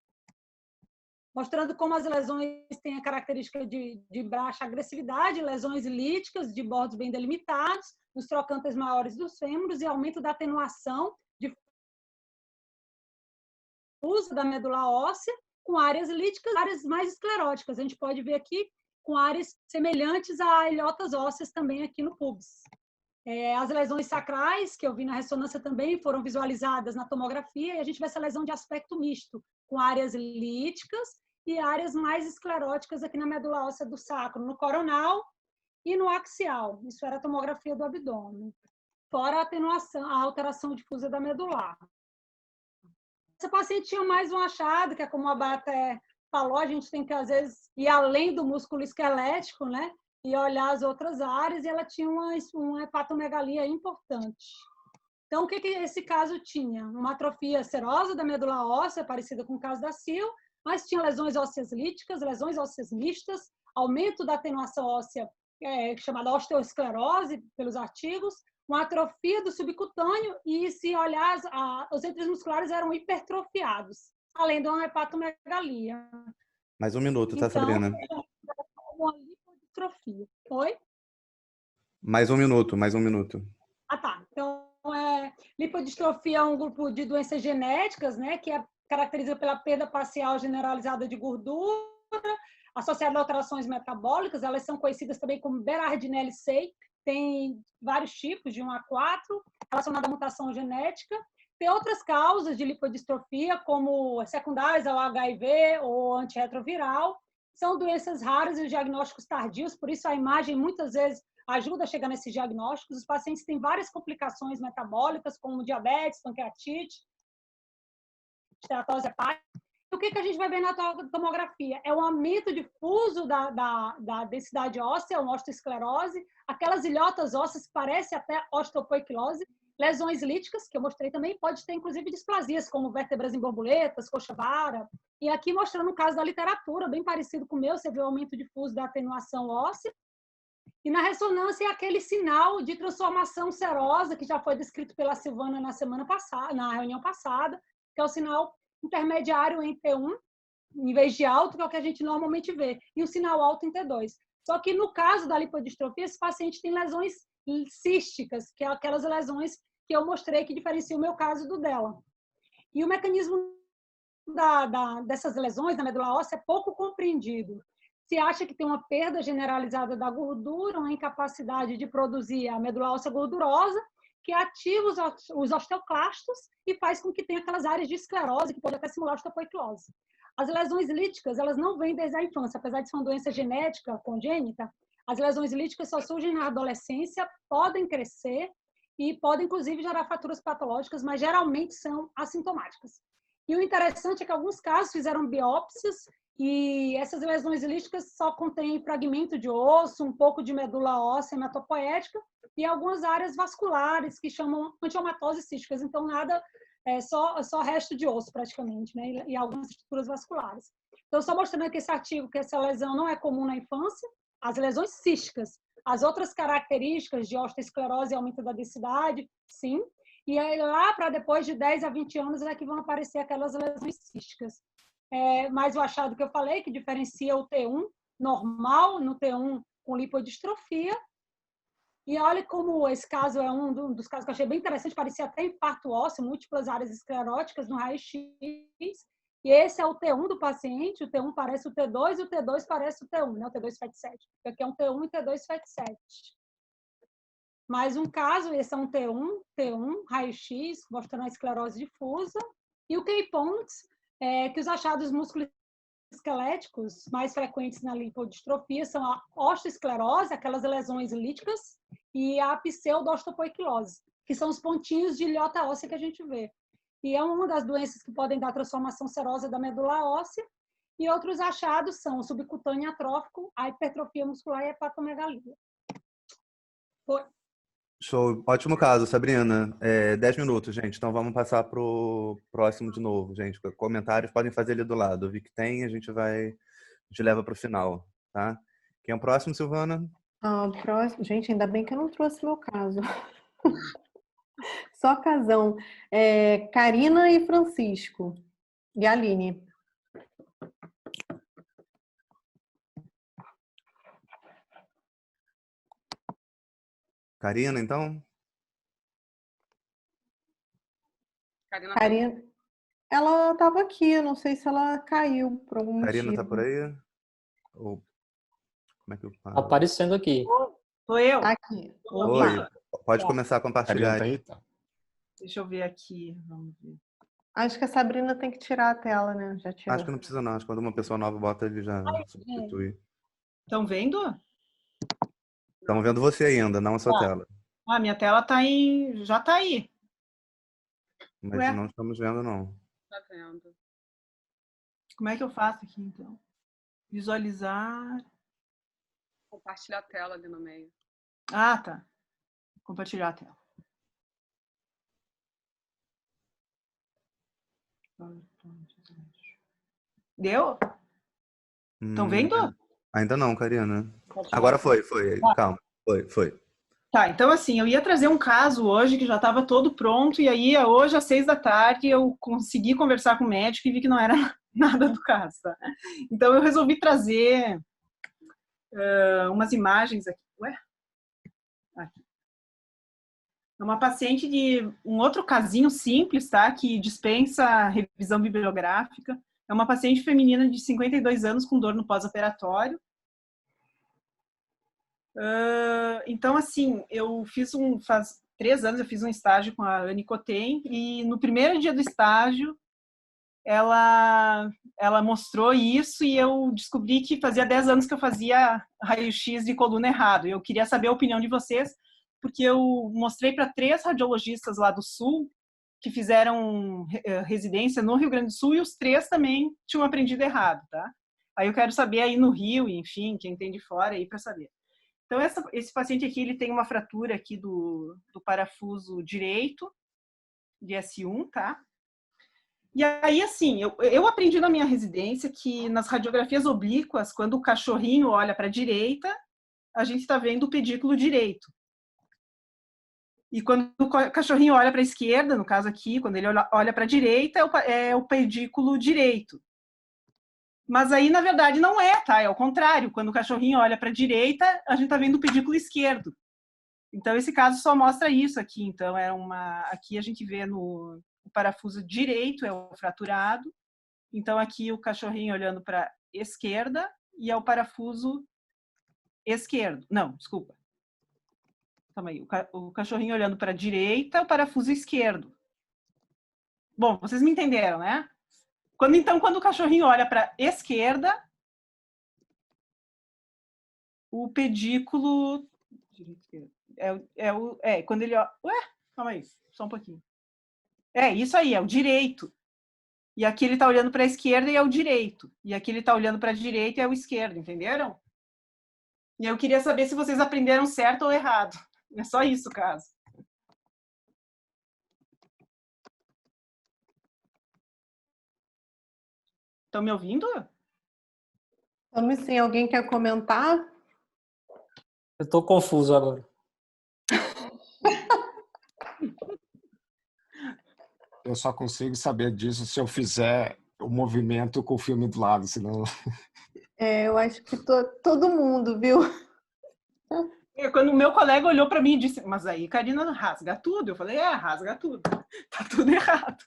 mostrando como as lesões têm a característica de baixa agressividade, lesões líticas de bordos bem delimitados, nos trocânteres maiores dos fêmures e aumento da atenuação difusa da medula óssea, com áreas líticas, áreas mais escleróticas. A gente pode ver aqui com áreas semelhantes a ilhotas ósseas também aqui no pubis. As lesões sacrais, que eu vi na ressonância também, foram visualizadas na tomografia, e a gente vê essa lesão de aspecto misto, com áreas líticas e áreas mais escleróticas aqui na medula óssea do sacro, no coronal e no axial. Isso era a tomografia do abdômen. Fora a atenuação, a alteração difusa da medular. Essa paciente tinha mais um achado, que é como a Bata falou, a gente tem que, às vezes, ir além do músculo esquelético, né? E olhar as outras áreas, e ela tinha uma hepatomegalia importante. Então, o que esse caso tinha? Uma atrofia serosa da medula óssea, parecida com o caso da Sil, mas tinha lesões ósseas líticas, lesões ósseas mistas, aumento da atenuação óssea, chamada osteoesclerose, pelos artigos, uma atrofia do subcutâneo, e, se olhar, os entes musculares eram hipertrofiados, além de uma hepatomegalia. Mais um minuto, tá, então, Sabrina? Uma lipodistrofia. Oi? Mais um minuto. Ah, tá. Então, lipodistrofia é um grupo de doenças genéticas, né, que é caracterizada pela perda parcial generalizada de gordura, associada a alterações metabólicas. Elas são conhecidas também como Berardinelli-Say. Tem vários tipos, de 1 a 4, relacionada à mutação genética. Tem outras causas de lipodistrofia, como secundárias ao HIV ou antirretroviral. São doenças raras e os diagnósticos tardios, por isso a imagem muitas vezes ajuda a chegar nesses diagnósticos. Os pacientes têm várias complicações metabólicas, como diabetes, pancreatite, esteatose hepática. O que a gente vai ver na tomografia? É um aumento difuso da densidade óssea, uma osteoesclerose, aquelas ilhotas ósseas que parecem até osteopoiquilose, lesões líticas, que eu mostrei também, pode ter inclusive displasias, como vértebras em borboletas, coxa-vara. E aqui mostrando o caso da literatura, bem parecido com o meu, você vê o aumento difuso da atenuação óssea. E na ressonância é aquele sinal de transformação serosa, que já foi descrito pela Silvana na reunião passada, que é o sinal intermediário em T1, em vez de alto, que é o que a gente normalmente vê, e o sinal alto em T2. Só que no caso da lipodistrofia, esse paciente tem lesões císticas, que é aquelas lesões que eu mostrei que diferenciam o meu caso do dela. E o mecanismo dessas lesões na medula óssea é pouco compreendido. Se acha que tem uma perda generalizada da gordura, uma incapacidade de produzir a medula óssea gordurosa, que ativa os osteoclastos e faz com que tenha aquelas áreas de esclerose, que pode até simular osteopoiquilose. As lesões líticas, elas não vêm desde a infância, apesar de ser uma doença genética, congênita, as lesões líticas só surgem na adolescência, podem crescer e podem, inclusive, gerar fraturas patológicas, mas geralmente são assintomáticas. E o interessante é que alguns casos fizeram biópsias e essas lesões líticas só contêm fragmento de osso, um pouco de medula óssea hematopoética e algumas áreas vasculares que chamam angiomatoses císticas. Então, nada, só resto de osso, praticamente, né? E algumas estruturas vasculares. Então, só mostrando aqui esse artigo que essa lesão não é comum na infância, as lesões císticas. As outras características de osteoesclerose e aumento da densidade, sim. E aí, lá para depois de 10 a 20 anos é que vão aparecer aquelas lesões císticas. Mas o achado que eu falei, que diferencia o T1 normal no T1 com lipodistrofia. E olha como esse caso é um dos casos que eu achei bem interessante, parecia até infarto ósseo, múltiplas áreas escleróticas no raio-x. E esse é o T1 do paciente, o T1 parece o T2 e o T2 parece o T1, né? O T2 FAT7. Aqui é um T1 e T2 FAT7. Mais um caso, esse é um T1, raio-x, mostrando a esclerose difusa. E o K-Ponts, que os achados musculoesqueléticos mais frequentes na lipodistrofia são a osteoesclerose, aquelas lesões líticas, e a pseudo-osteopoiquilose, que são os pontinhos de ilhota óssea que a gente vê. E é uma das doenças que podem dar transformação serosa da medula óssea. E outros achados são o subcutâneo atrófico, a hipertrofia muscular e a hepatomegalia. Foi. Show. Ótimo caso, Sabrina. 10 minutos, gente. Então vamos passar para o próximo de novo, gente. Comentários podem fazer ali do lado. Eu vi que tem, a gente leva para o final, tá? Quem é o próximo, Silvana? Próximo. Gente, ainda bem que eu não trouxe meu caso. Só casão. Karina e Francisco. E Aline. Karina, então? Karina, ela estava aqui, eu não sei se ela caiu por algum Karina tá motivo. por aí? Ou como é que eu falo? Aparecendo aqui. Sou eu? Aqui. Oi, pode Tá. começar a compartilhar. Karina tá aí? Tá. Deixa eu ver aqui. Vamos ver. Acho que a Sabrina tem que tirar a tela, né? Já tirou. Acho que não precisa não, acho que quando uma pessoa nova bota, ele já substitui. Estão vendo? Estamos vendo você ainda, não a sua tela. Ah, minha tela tá em... já tá aí. Mas Ué? não estamos vendo, não. Tá vendo. Como é que eu faço aqui, então? Visualizar... Compartilhar a tela ali no meio. Ah, tá. Compartilhar a tela. Deu? Estão vendo? Ainda não, Karina. Agora foi. Calma, foi. Tá, então assim, eu ia trazer um caso hoje que já estava todo pronto, e aí hoje às 6 da tarde eu consegui conversar com o médico e vi que não era nada do caso, tá? Então eu resolvi trazer umas imagens aqui. Ué? Aqui. É uma paciente de um outro casinho simples, tá? Que dispensa revisão bibliográfica. É uma paciente feminina de 52 anos com dor no pós-operatório. Então, assim, faz 3 anos eu fiz um estágio com a Anne Cotem, e no primeiro dia do estágio ela mostrou isso, e eu descobri que fazia 10 anos que eu fazia raio-x de coluna errado. Eu queria saber a opinião de vocês, porque eu mostrei para 3 radiologistas lá do Sul que fizeram residência no Rio Grande do Sul, e os 3 também tinham aprendido errado, tá? Aí eu quero saber aí no Rio, enfim, quem tem de fora aí para saber. Então, esse paciente aqui, ele tem uma fratura aqui do parafuso direito, de S1, tá? E aí, assim, eu aprendi na minha residência que nas radiografias oblíquas, quando o cachorrinho olha para a direita, a gente está vendo o pedículo direito. E quando o cachorrinho olha para a esquerda, no caso aqui, quando ele olha para a direita, é o pedículo direito. Mas aí, na verdade, não é, tá? É o contrário. Quando o cachorrinho olha para a direita, a gente está vendo o pedículo esquerdo. Então, esse caso só mostra isso aqui. Então, aqui a gente vê no parafuso direito, é o fraturado. Então, aqui o cachorrinho olhando para a esquerda e é o parafuso esquerdo. Não, desculpa. Calma aí. O cachorrinho olhando para a direita, é o parafuso esquerdo. Bom, vocês me entenderam, né? Quando o cachorrinho olha para a esquerda, o pedículo... quando ele... Ué, calma aí, só um pouquinho. Isso aí, é o direito. E aqui ele está olhando para a esquerda e é o direito. E aqui ele está olhando para a direita e é o esquerdo, entenderam? E eu queria saber se vocês aprenderam certo ou errado. É só isso o caso. Estão me ouvindo? Estamos sim. Alguém quer comentar? Eu estou confuso agora. Eu só consigo saber disso se eu fizer o movimento com o filme do lado, senão... Eu acho que todo mundo, viu? Quando o meu colega olhou para mim e disse, mas aí, Karina, rasga tudo. Eu falei, rasga tudo. Tá tudo errado.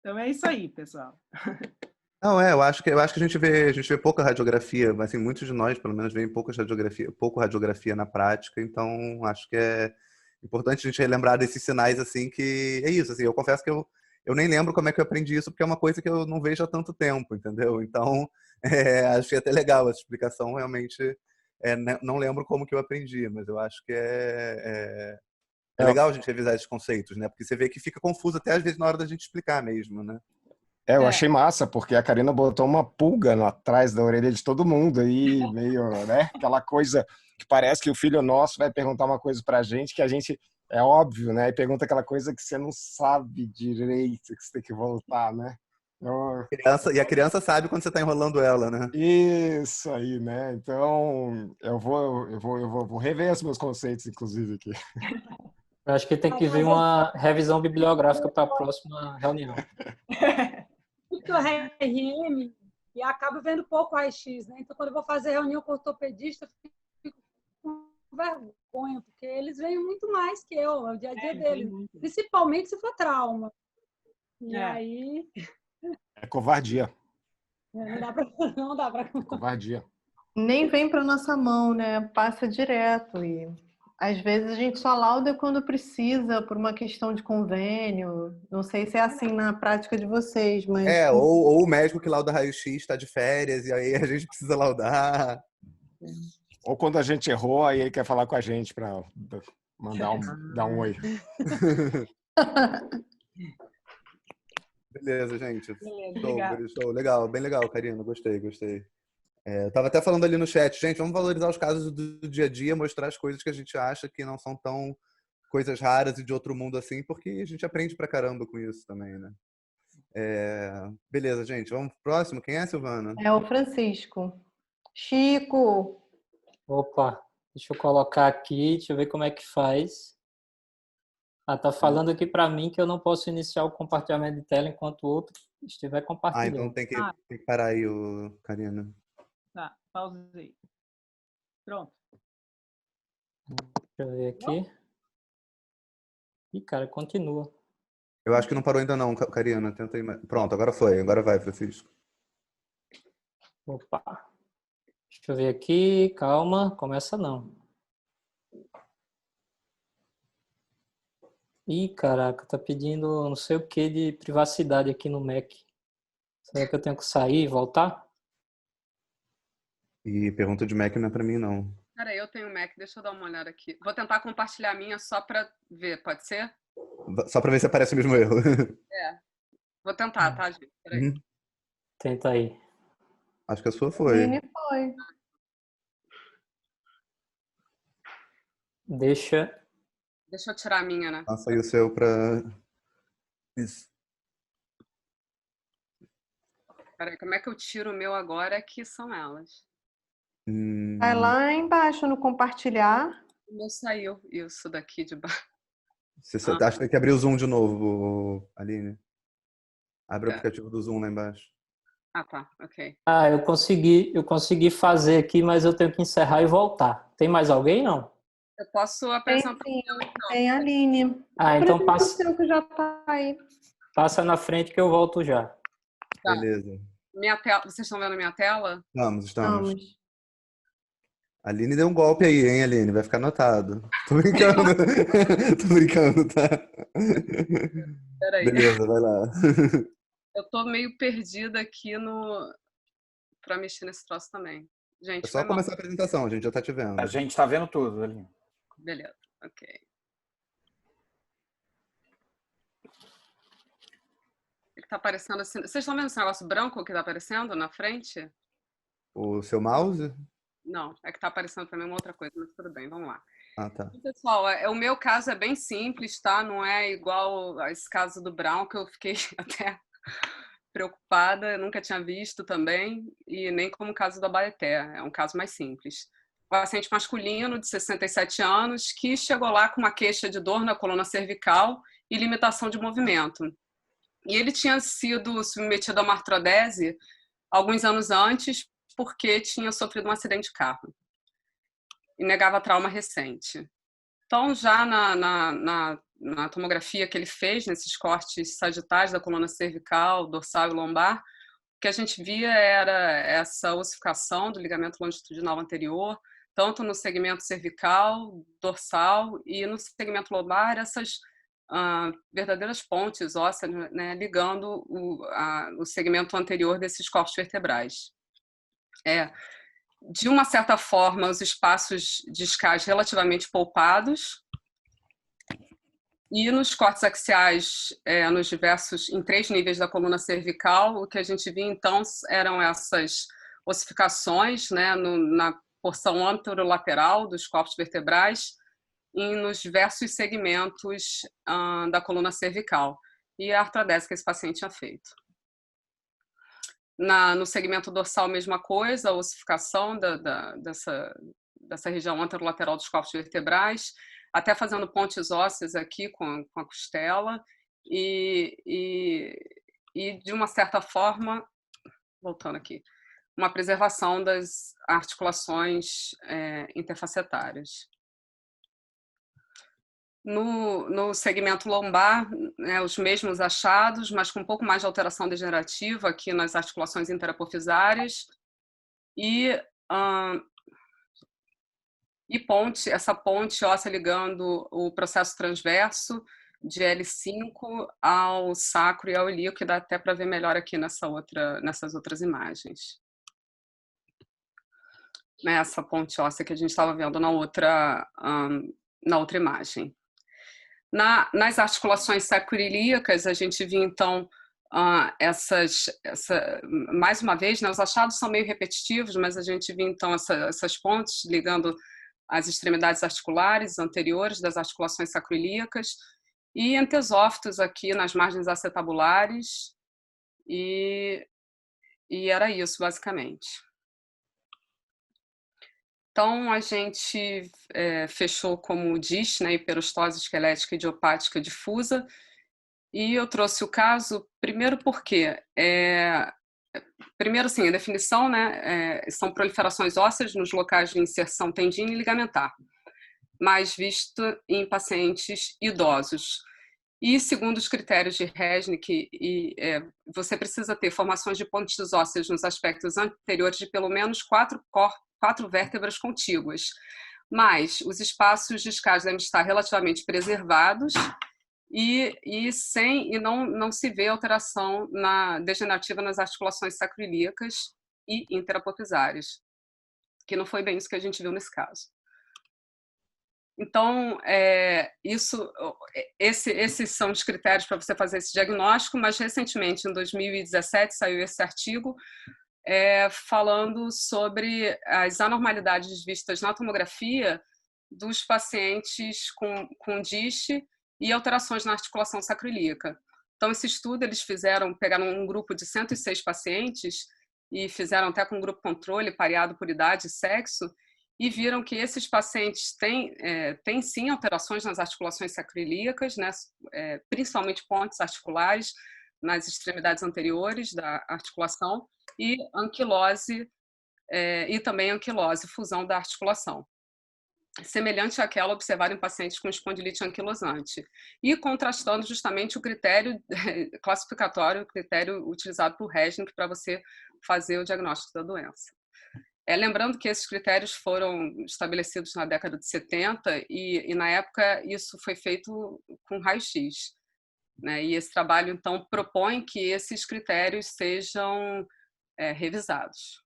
Então é isso aí, pessoal. Não, eu acho que a gente vê pouca radiografia, mas assim, muitos de nós, pelo menos, veem pouco radiografia na prática, então acho que é importante a gente relembrar desses sinais, assim, que é isso, assim, eu confesso que eu nem lembro como é que eu aprendi isso, porque é uma coisa que eu não vejo há tanto tempo, entendeu? Então, achei até legal essa explicação, realmente, não lembro como que eu aprendi, mas eu acho que é legal a gente revisar esses conceitos, né? Porque você vê que fica confuso até às vezes na hora da gente explicar mesmo, né? Eu achei massa, porque a Karina botou uma pulga atrás da orelha de todo mundo aí, meio, né? Aquela coisa que parece que o filho nosso vai perguntar uma coisa pra gente que a gente, é óbvio, né? E pergunta aquela coisa que você não sabe direito, que você tem que voltar, né? E a criança sabe quando você tá enrolando ela, né? Isso aí, né? Então, eu vou rever os meus conceitos, inclusive, aqui. Eu acho que tem que vir uma revisão bibliográfica para a próxima reunião. O RM, e acabo vendo pouco raio-x, né? Então, quando eu vou fazer reunião com o ortopedista, eu fico com vergonha, porque eles veem muito mais que eu, é o dia a dia deles, principalmente se for trauma. E aí... É covardia. Não dá pra... Covardia. Nem vem para nossa mão, né? Passa direto e às vezes a gente só lauda quando precisa por uma questão de convênio. Não sei se é assim na prática de vocês, mas ou o médico que lauda raio-x está de férias e aí a gente precisa laudar. Ou quando a gente errou, aí ele quer falar com a gente para dar um oi. Beleza, gente. Beleza, Show. Legal, bem legal, Karina. Gostei. Eu tava até falando ali no chat, gente, vamos valorizar os casos do dia a dia, mostrar as coisas que a gente acha que não são tão coisas raras e de outro mundo assim, porque a gente aprende pra caramba com isso também, né? Beleza, gente, vamos pro próximo. Quem é, Silvana? é o Francisco. Chico, Opa, deixa eu colocar aqui, deixa eu ver como é que faz. Tá falando aqui para mim que eu não posso iniciar o compartilhamento de tela enquanto o outro estiver compartilhando. Então tem que parar aí, Karina. Tá, pausei. Pronto. Deixa eu ver aqui. Ih, cara, continua. Eu acho que não parou ainda não, Karina. Tenta aí. Pronto, agora foi. Agora vai, Francisco. Opa. Deixa eu ver aqui. Calma, começa não. Ih, caraca, tá pedindo não sei o que de privacidade aqui no Mac. Será que eu tenho que sair e voltar? E pergunta de Mac não é pra mim, não. Peraí, eu tenho Mac, deixa eu dar uma olhada aqui. Vou tentar compartilhar a minha só para ver, pode ser? Só pra ver se aparece o mesmo erro. Vou tentar, tá, gente? Peraí. Tenta aí. Acho que a sua foi. foi. Deixa eu tirar a minha, né? Passa aí o seu pra... Isso. Peraí, como é que eu tiro o meu agora? Que são elas. Vai lá embaixo no compartilhar. O meu saiu isso daqui de baixo. Você acha que tem que abrir o Zoom de novo, Aline? Abre o aplicativo do Zoom lá embaixo. Ah, tá. Ok. Eu consegui fazer aqui, mas eu tenho que encerrar e voltar. Tem mais alguém, não? Eu posso apresentar o meu, então. Tem a Aline. Então passa. O seu que já tá aí. Passa na frente que eu volto já. Tá. Beleza. Minha tela, vocês estão vendo a minha tela? Estamos. A Aline deu um golpe aí, hein, Aline? Vai ficar anotado. Tô brincando. Tô brincando, tá? Peraí. Beleza, vai lá. Eu tô meio perdida aqui pra mexer nesse troço também. Gente, É só começar a apresentação, a gente já tá te vendo. A gente tá vendo tudo, Aline. Beleza, ok. O que tá aparecendo assim? Vocês estão vendo esse negócio branco que tá aparecendo na frente? O seu mouse? Não, é que tá aparecendo também uma outra coisa, mas tudo bem, vamos lá. Ah, tá. Então, pessoal, o meu caso é bem simples, tá? Não é igual a esse caso do Brown, que eu fiquei até preocupada, eu nunca tinha visto também, e nem como o caso da Abaeté, é um caso mais simples. Paciente masculino de 67 anos que chegou lá com uma queixa de dor na coluna cervical e limitação de movimento. E ele tinha sido submetido a uma artrodese alguns anos antes porque tinha sofrido um acidente de carro e negava trauma recente. Então, já na tomografia que ele fez, nesses cortes sagitais da coluna cervical, dorsal e lombar, o que a gente via era essa ossificação do ligamento longitudinal anterior, tanto no segmento cervical, dorsal e no segmento lombar, essas verdadeiras pontes ósseas, né, ligando o segmento anterior desses corpos vertebrais. De uma certa forma, os espaços discais relativamente poupados, e nos cortes axiais, em 3 níveis da coluna cervical, o que a gente via, então, eram essas ossificações, né, na porção anterolateral dos corpos vertebrais e nos diversos segmentos da coluna cervical. E a artrodese que esse paciente tinha feito. No segmento dorsal, mesma coisa, a ossificação dessa região anterolateral dos corpos vertebrais, até fazendo pontes ósseas aqui com a costela, e de uma certa forma, voltando aqui, uma preservação das articulações interfacetárias. No segmento lombar, né, os mesmos achados, mas com um pouco mais de alteração degenerativa aqui nas articulações interapofisárias e essa ponte óssea ligando o processo transverso de L5 ao sacro e ao ilíaco, que dá até para ver melhor aqui nessas outras imagens. Essa ponte óssea que a gente estava vendo na outra imagem. Nas articulações sacroiliacas, a gente viu, então, mais uma vez, né, os achados são meio repetitivos, mas a gente viu, então, essas pontes ligando as extremidades articulares anteriores das articulações sacroiliacas e antesófitos aqui nas margens acetabulares, e era isso, basicamente. Então, a gente fechou como DISH, né, hiperostose esquelética idiopática difusa, e eu trouxe o caso, primeiro porque, primeiro, assim, a definição, né, são proliferações ósseas nos locais de inserção tendina e ligamentar, mais visto em pacientes idosos. E, segundo os critérios de Resnick, você precisa ter formações de pontes ósseas nos aspectos anteriores de pelo menos 4 vértebras contíguas, mas os espaços discais devem estar relativamente preservados e não se vê alteração degenerativa nas articulações sacroiliacas e interapofisárias, que não foi bem isso que a gente viu nesse caso. Então, esses são os critérios para você fazer esse diagnóstico, mas recentemente, em 2017, saiu esse artigo falando sobre as anormalidades vistas na tomografia dos pacientes com DISH e alterações na articulação sacroiliaca. Então, esse estudo eles pegaram um grupo de 106 pacientes e fizeram até com um grupo controle, pareado por idade e sexo, e viram que esses pacientes têm sim alterações nas articulações sacroiliacas, né, principalmente pontes articulares nas extremidades anteriores da articulação, e anquilose, e também anquilose, fusão da articulação, semelhante àquela observada em pacientes com espondilite anquilosante, e contrastando justamente o critério classificatório, o critério utilizado por Resnick para você fazer o diagnóstico da doença. Lembrando que esses critérios foram estabelecidos na década de 70 e na época, isso foi feito com raio-x, né? E esse trabalho, então, propõe que esses critérios sejam revisados.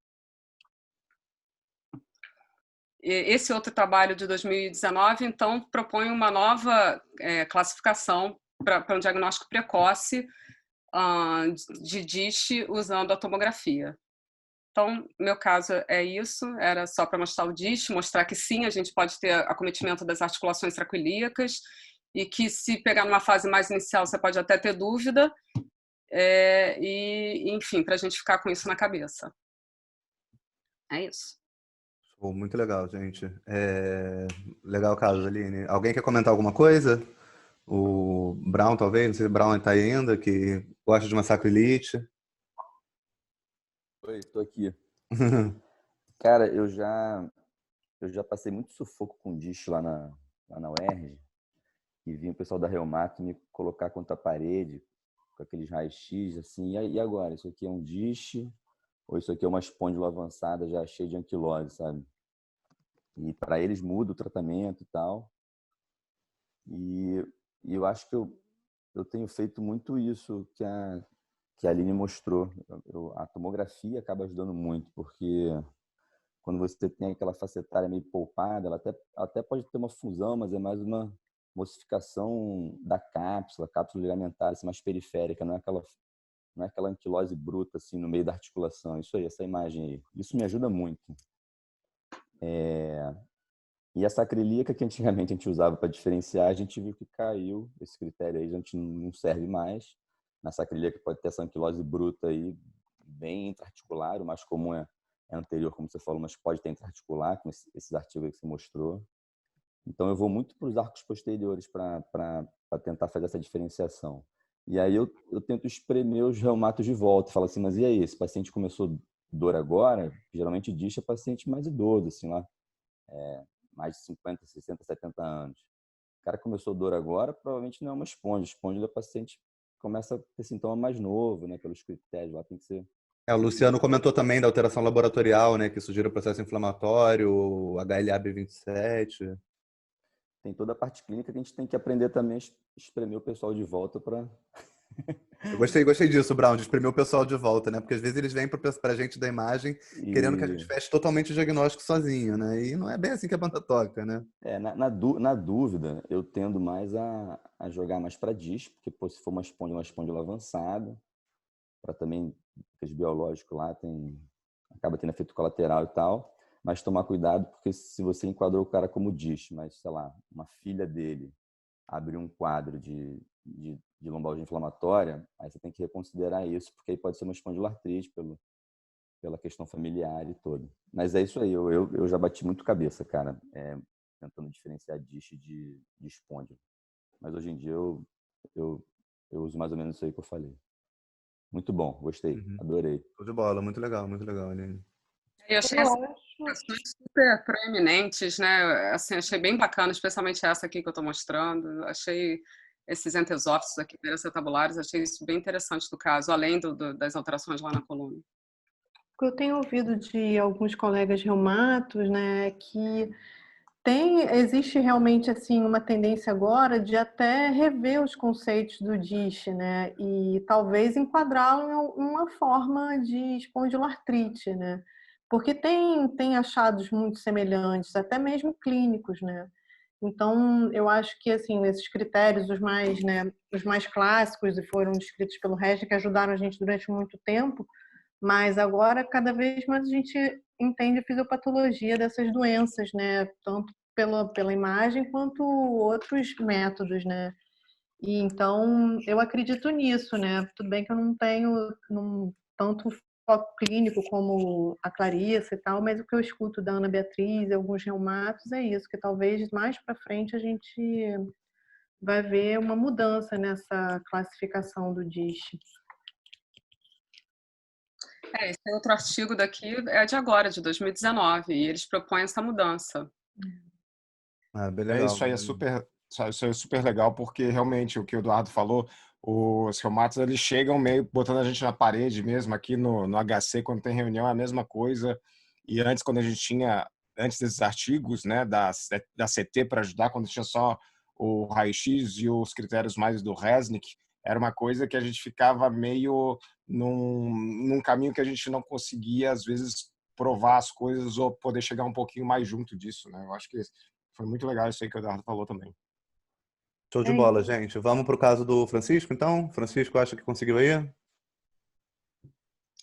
Esse outro trabalho de 2019, então, propõe uma nova classificação para um diagnóstico precoce de DISH usando a tomografia. Então, meu caso é isso, era só para mostrar o DISH, mostrar que sim, a gente pode ter acometimento das articulações sacroiliacas e que se pegar numa fase mais inicial você pode até ter dúvida, e enfim, para a gente ficar com isso na cabeça. É isso. Muito legal, gente. Legal o caso, Aline. Alguém quer comentar alguma coisa? O Brown, talvez? Não sei se o Brown está aí ainda, que gosta de uma sacroilite. Oi, tô aqui. Cara, eu já passei muito sufoco com DISH lá na UERJ, e vinha o pessoal da Reumato me colocar contra a parede, com aqueles raios-x, assim, e agora? Isso aqui é um DISH, ou isso aqui é uma espondilo avançada já cheia de anquilose, sabe? E para eles muda o tratamento e tal. E eu acho que eu tenho feito muito isso que a Aline mostrou. A tomografia acaba ajudando muito, porque quando você tem aquela facetária meio polpada, ela até pode ter uma fusão, mas é mais uma ossificação da cápsula ligamentar, assim, mais periférica, não é aquela anquilose bruta assim, no meio da articulação. Isso aí, essa imagem aí. Isso me ajuda muito. E a sacroiliaca, que antigamente a gente usava para diferenciar, a gente viu que caiu. Esse critério aí a gente não serve mais. Na sacroiliaca pode ter essa anquilose bruta aí, bem intraarticular. O mais comum é anterior, como você falou, mas pode ter intraarticular, com esses artigos aí que você mostrou. Então, eu vou muito para os arcos posteriores para tentar fazer essa diferenciação. E aí eu tento espremer os reumatos de volta. Falo assim, mas e aí, esse paciente começou dor agora? Geralmente DISH é paciente mais idoso, assim, lá, mais de 50, 60, 70 anos. O cara começou dor agora, provavelmente não é uma esponja. Esponja do paciente começa a ter sintoma mais novo, né? Pelos critérios lá tem que ser... O Luciano comentou também da alteração laboratorial, né? Que sugira o processo inflamatório, HLA-B27. Tem toda a parte clínica que a gente tem que aprender também a espremer o pessoal de volta para... Eu gostei disso, Brown, de espremer o pessoal de volta, né? Porque às vezes eles vêm pra gente da imagem querendo que a gente feche totalmente o diagnóstico sozinho, né? E não é bem assim que a banda toca, né? Na dúvida, eu tendo mais a jogar mais para DISH, porque pô, se for uma espondila avançada, para também, porque os biológicos lá acaba tendo efeito colateral e tal, mas tomar cuidado, porque se você enquadrou o cara como DISH, mas, sei lá, uma filha dele abriu um quadro de lombalgia inflamatória, aí você tem que reconsiderar isso, porque aí pode ser uma espondiloartrite pela questão familiar e toda. Mas é isso aí, eu já bati muito cabeça, cara, tentando diferenciar DISH de espôndilo. Mas hoje em dia eu uso mais ou menos isso aí que eu falei. Muito bom, gostei, adorei. Show de bola, muito legal, Aline. Eu achei essas aplicações super proeminentes, né? Assim, achei bem bacana, especialmente essa aqui que eu estou mostrando. Achei esses entesófitos aqui, tabulares, achei isso bem interessante do caso, além das alterações lá na coluna. O que eu tenho ouvido de alguns colegas reumatos, né, que existe realmente assim uma tendência agora de até rever os conceitos do DISH, né, e talvez enquadrá-lo em uma forma de espondiloartrite, né, porque tem achados muito semelhantes, até mesmo clínicos, né. Então, eu acho que assim esses critérios, os mais clássicos e foram descritos pelo Regis, que ajudaram a gente durante muito tempo, mas agora cada vez mais a gente entende a fisiopatologia dessas doenças, né? Tanto pela imagem quanto outros métodos, né? E então eu acredito nisso, né? Tudo bem que eu não tenho tanto foco clínico como a Clarissa e tal, mas o que eu escuto da Ana Beatriz e alguns reumatos é isso, que talvez mais para frente a gente vai ver uma mudança nessa classificação do DISH. Esse outro artigo daqui é de agora, de 2019, e eles propõem essa mudança. Bem legal. Isso aí é super legal, porque realmente o que o Eduardo falou, os reumatos eles chegam meio botando a gente na parede mesmo, aqui no HC, quando tem reunião, é a mesma coisa. E antes, quando a gente tinha, antes desses artigos, né, da CT para ajudar, quando tinha só o raio-x e os critérios mais do Resnick, era uma coisa que a gente ficava meio num caminho que a gente não conseguia, às vezes, provar as coisas ou poder chegar um pouquinho mais junto disso, né? Eu acho que foi muito legal isso aí que o Eduardo falou também. Show de bola, gente. Vamos para o caso do Francisco, então? Francisco, acha que conseguiu aí?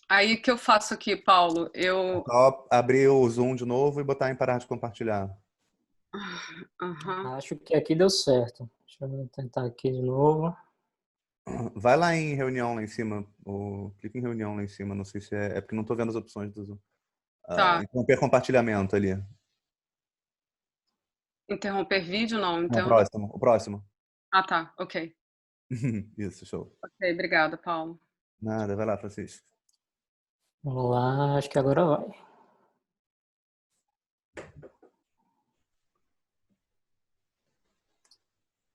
Aí, o que eu faço aqui, Paulo? Só abrir o Zoom de novo e botar em parar de compartilhar. Acho que aqui deu certo. Deixa eu tentar aqui de novo. Vai lá em reunião lá em cima. Clica em reunião lá em cima. Não sei se é porque não estou vendo as opções do Zoom. Tá. Interromper compartilhamento ali. Interromper vídeo, não? Então... O próximo. Ah, tá. Ok. Isso, show. Ok, obrigada, Paulo. Nada, vai lá, Francisco. Vamos lá, acho que agora vai.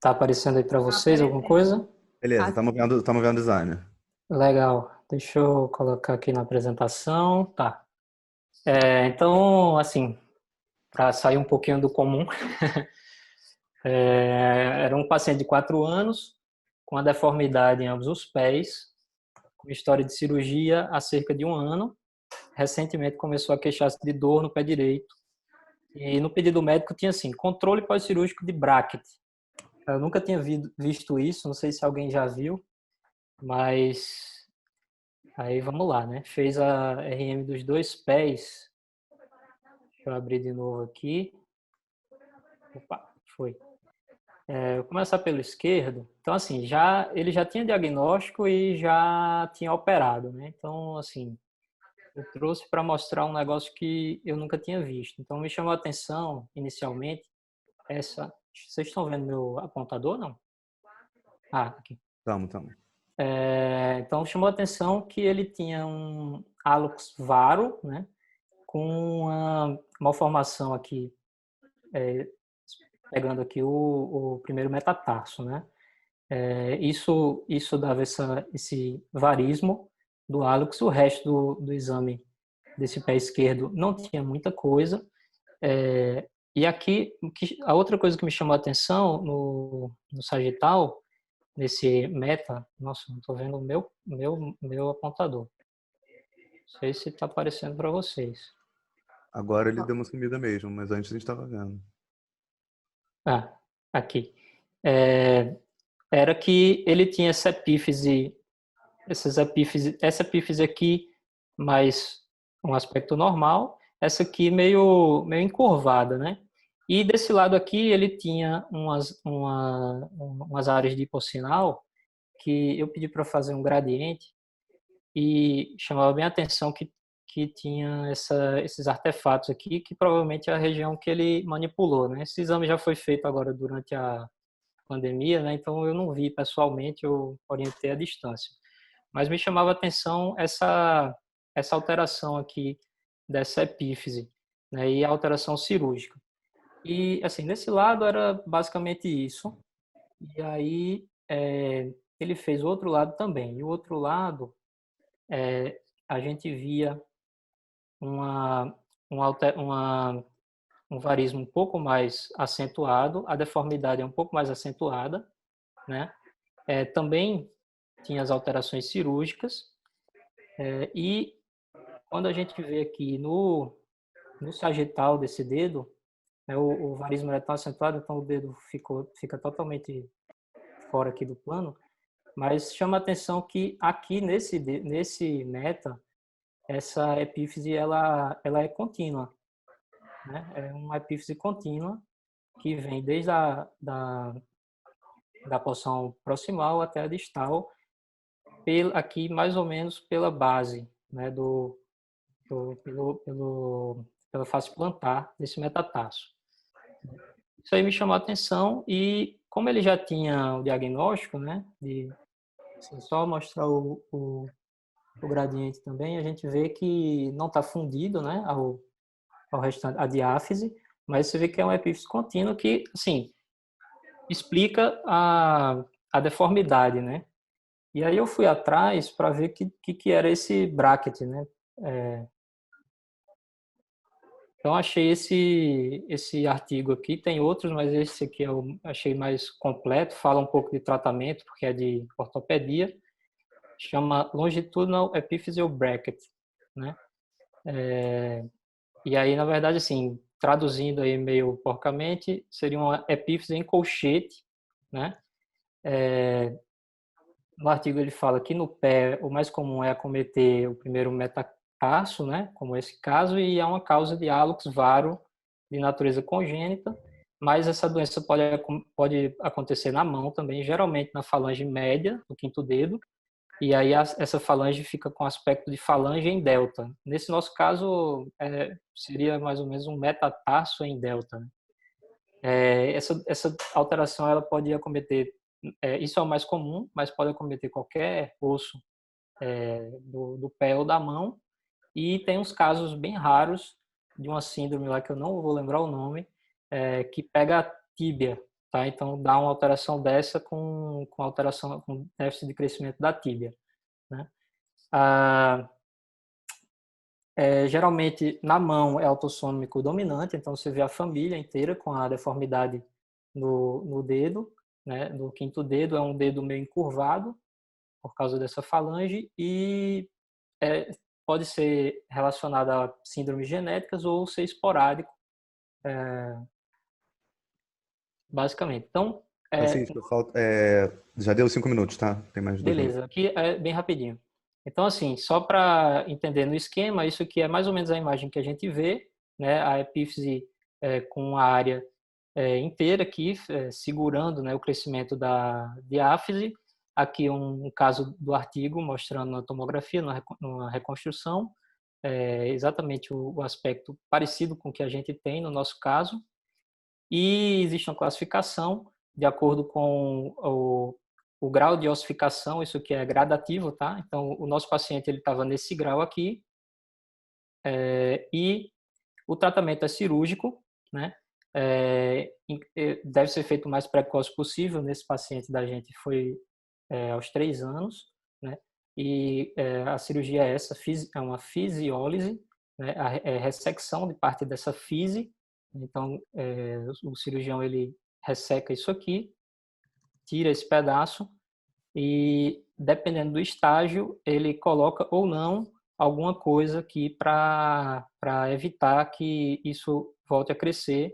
Tá aparecendo aí para vocês alguma coisa? Beleza, estamos vendo o design. Legal. Deixa eu colocar aqui na apresentação. Tá. Então, assim, para sair um pouquinho do comum, era um paciente de 4 anos, com a deformidade em ambos os pés, com história de cirurgia há cerca de 1 ano. Recentemente começou a queixar-se de dor no pé direito. E no pedido médico tinha assim, controle pós-cirúrgico de bracket. Eu nunca tinha visto isso, não sei se alguém já viu, mas aí vamos lá, né? Fez a RM dos 2 pés. Deixa eu abrir de novo aqui. Opa, foi. Vou começar pelo esquerdo. Então, assim, ele já tinha diagnóstico e já tinha operado, né? Então, assim, eu trouxe para mostrar um negócio que eu nunca tinha visto. Então, me chamou a atenção, inicialmente, essa... Vocês estão vendo meu apontador, não? Ah, aqui. Estamos. Então, chamou a atenção que ele tinha um hálux varo, né, com uma malformação aqui, pegando aqui o primeiro metatarso, né? Isso dava esse varismo do hálux. O resto do exame desse pé esquerdo não tinha muita coisa. E aqui, a outra coisa que me chamou a atenção no sagital, nesse meta, nossa, não estou vendo o meu apontador. Não sei se está aparecendo para vocês. Agora ele deu uma sumida mesmo, mas antes a gente estava vendo. Aqui. Era que ele tinha essa epífise aqui mais um aspecto normal, essa aqui meio encurvada, né? E desse lado aqui ele tinha umas áreas de hipossinal que eu pedi para fazer um gradiente e chamava bem a atenção que tinha esses artefatos aqui, que provavelmente é a região que ele manipulou, né? Esse exame já foi feito agora durante a pandemia, né? Então eu não vi pessoalmente, eu orientei à distância. Mas me chamava a atenção essa alteração aqui dessa epífise, né? E a alteração cirúrgica. E assim, nesse lado era basicamente isso. E aí ele fez o outro lado também. E o outro lado a gente via um varismo um pouco mais acentuado, a deformidade é um pouco mais acentuada, né? Também tinha as alterações cirúrgicas, e quando a gente vê aqui no sagital desse dedo, né, o varismo é tão acentuado, então o dedo fica totalmente fora aqui do plano, mas chama a atenção que aqui nesse meta, essa epífise ela é contínua, né? É uma epífise contínua que vem desde da porção proximal até a distal, aqui mais ou menos pela base, né, pela face plantar desse metatarso. Isso aí me chamou a atenção e como ele já tinha o diagnóstico, né, assim, só mostrar o gradiente também, a gente vê que não está fundido, né, ao restante, a diáfise, mas você vê que é uma epífise contínua que, assim, explica a deformidade, né? E aí eu fui atrás para ver que era esse bracket, né? Então achei esse artigo aqui, tem outros, mas esse aqui eu achei mais completo, fala um pouco de tratamento, porque é de ortopedia, chama Longitudinal Epiphyseal Bracket, né? E aí, na verdade, assim, traduzindo aí meio porcamente, seria uma epífise em colchete, né? No artigo ele fala que no pé o mais comum é acometer o primeiro metatarso, né? Como esse caso, e é uma causa de hálux varo de natureza congênita, mas essa doença pode acontecer na mão também, geralmente na falange média, no quinto dedo, e aí essa falange fica com aspecto de falange em delta. Nesse nosso caso, seria mais ou menos um metatarso em delta. Essa alteração ela pode acometer, isso é o mais comum, mas pode acometer qualquer osso do pé ou da mão. E tem uns casos bem raros de uma síndrome lá que eu não vou lembrar o nome, que pega a tíbia. Tá? Então, dá uma alteração dessa com alteração, com déficit de crescimento da tíbia. Né? Geralmente, na mão é autossômico dominante, então você vê a família inteira com a deformidade no dedo. Né? No quinto dedo é um dedo meio encurvado por causa dessa falange e pode ser relacionado a síndromes genéticas ou ser esporádico. Basicamente. Então, já deu 5 minutos, tá? Tem mais 2 minutos. Beleza, aqui é bem rapidinho. Então, assim, só para entender no esquema, isso aqui é mais ou menos a imagem que a gente vê, né? A epífise com a área inteira aqui, segurando, né, o crescimento da diáfise. Aqui um caso do artigo mostrando na tomografia, numa reconstrução, exatamente o aspecto parecido com o que a gente tem no nosso caso. E existe uma classificação de acordo com o grau de ossificação, isso aqui é gradativo, tá? Então, o nosso paciente ele estava nesse grau aqui, e o tratamento é cirúrgico, né? Deve ser feito o mais precoce possível. Nesse paciente da gente foi aos 3 anos, né? E a cirurgia é essa, é uma fisiólise, né? A ressecção de parte dessa fise. Então, o cirurgião ele resseca isso aqui, tira esse pedaço e, dependendo do estágio, ele coloca ou não alguma coisa aqui para evitar que isso volte a crescer.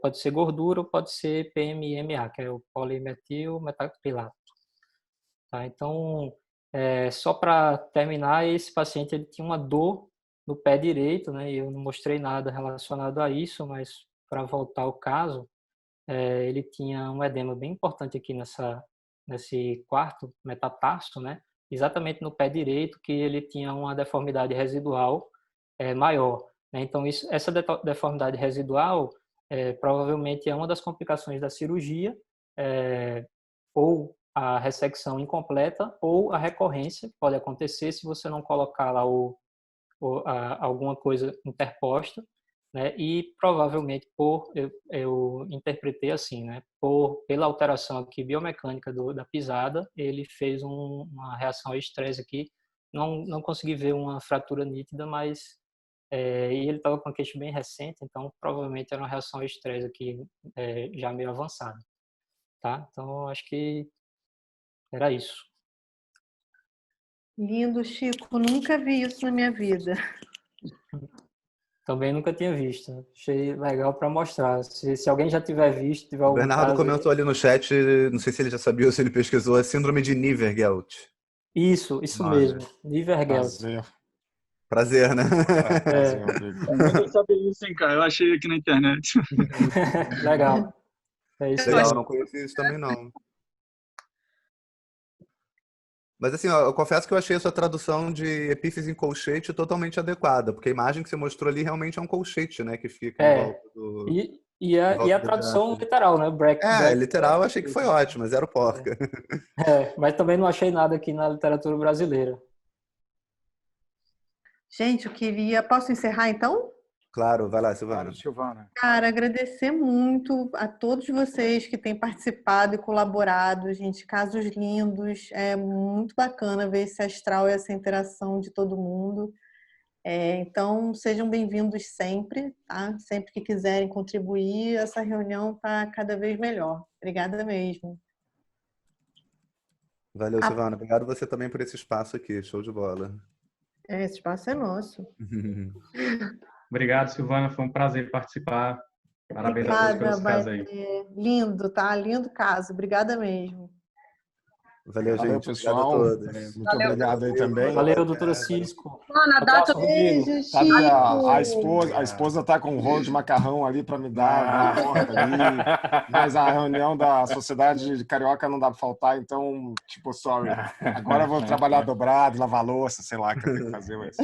Pode ser gordura ou pode ser PMMA, que é o polimetil metacrilato. Tá? Então, só para terminar, esse paciente ele tinha uma dor no pé direito, né? Eu não mostrei nada relacionado a isso, mas para voltar ao caso, ele tinha um edema bem importante aqui nesse quarto metatarso, né? Exatamente no pé direito, que ele tinha uma deformidade residual maior, né? Então, essa deformidade residual provavelmente é uma das complicações da cirurgia, ou a ressecção incompleta, ou a recorrência, que pode acontecer se você não colocar lá alguma coisa interposta, né? E provavelmente eu interpretei assim, né? Pela alteração aqui biomecânica da pisada, ele fez uma reação ao estresse aqui. Não consegui ver uma fratura nítida, mas e ele estava com a queixa bem recente, então provavelmente era uma reação ao estresse aqui já meio avançada, tá? Então acho que era isso. Lindo, Chico. Nunca vi isso na minha vida. Também nunca tinha visto. Achei legal para mostrar. Se alguém já tiver visto, tiver algum O Bernardo caso comentou ali no chat, não sei se ele já sabia ou se ele pesquisou, a síndrome de Nievergelt. Isso mesmo. Nievergelt. Prazer, né? Eu sabia isso, hein, cara? Eu achei aqui na internet. Legal. É isso aí. Legal, não conhecia isso também não. Mas assim, ó, eu confesso que eu achei a sua tradução de epífise em colchete totalmente adequada, porque a imagem que você mostrou ali realmente é um colchete, né? Que fica em volta do... E a tradução literal, né? Literal eu achei que foi ótimo, zero porca. Mas também não achei nada aqui na literatura brasileira. Gente, eu queria... Posso encerrar, então? Claro, vai lá, Silvana. Claro, Silvana. Cara, agradecer muito a todos vocês que têm participado e colaborado, gente. Casos lindos. É muito bacana ver esse astral e essa interação de todo mundo. Então, sejam bem-vindos sempre, tá? Sempre que quiserem contribuir, essa reunião está cada vez melhor. Obrigada mesmo. Valeu, Silvana. Obrigado você também por esse espaço aqui. Show de bola. Esse espaço é nosso. Obrigado, Silvana. Foi um prazer participar. Parabéns a todos pelos casos aí. Lindo, tá? Lindo caso. Obrigada mesmo. Valeu, gente. Pessoal. Obrigado a todos. Muito obrigado aí também. Valeu, doutora Cisco. Ana, data beijo, Sabe Chico. que a esposa tá com um rolo de macarrão ali para me dar na porta ali, mas a reunião da Sociedade de Carioca não dá para faltar, então, tipo, sorry. Agora eu vou trabalhar dobrado, lavar louça, sei lá, o que eu tenho que fazer. Mas...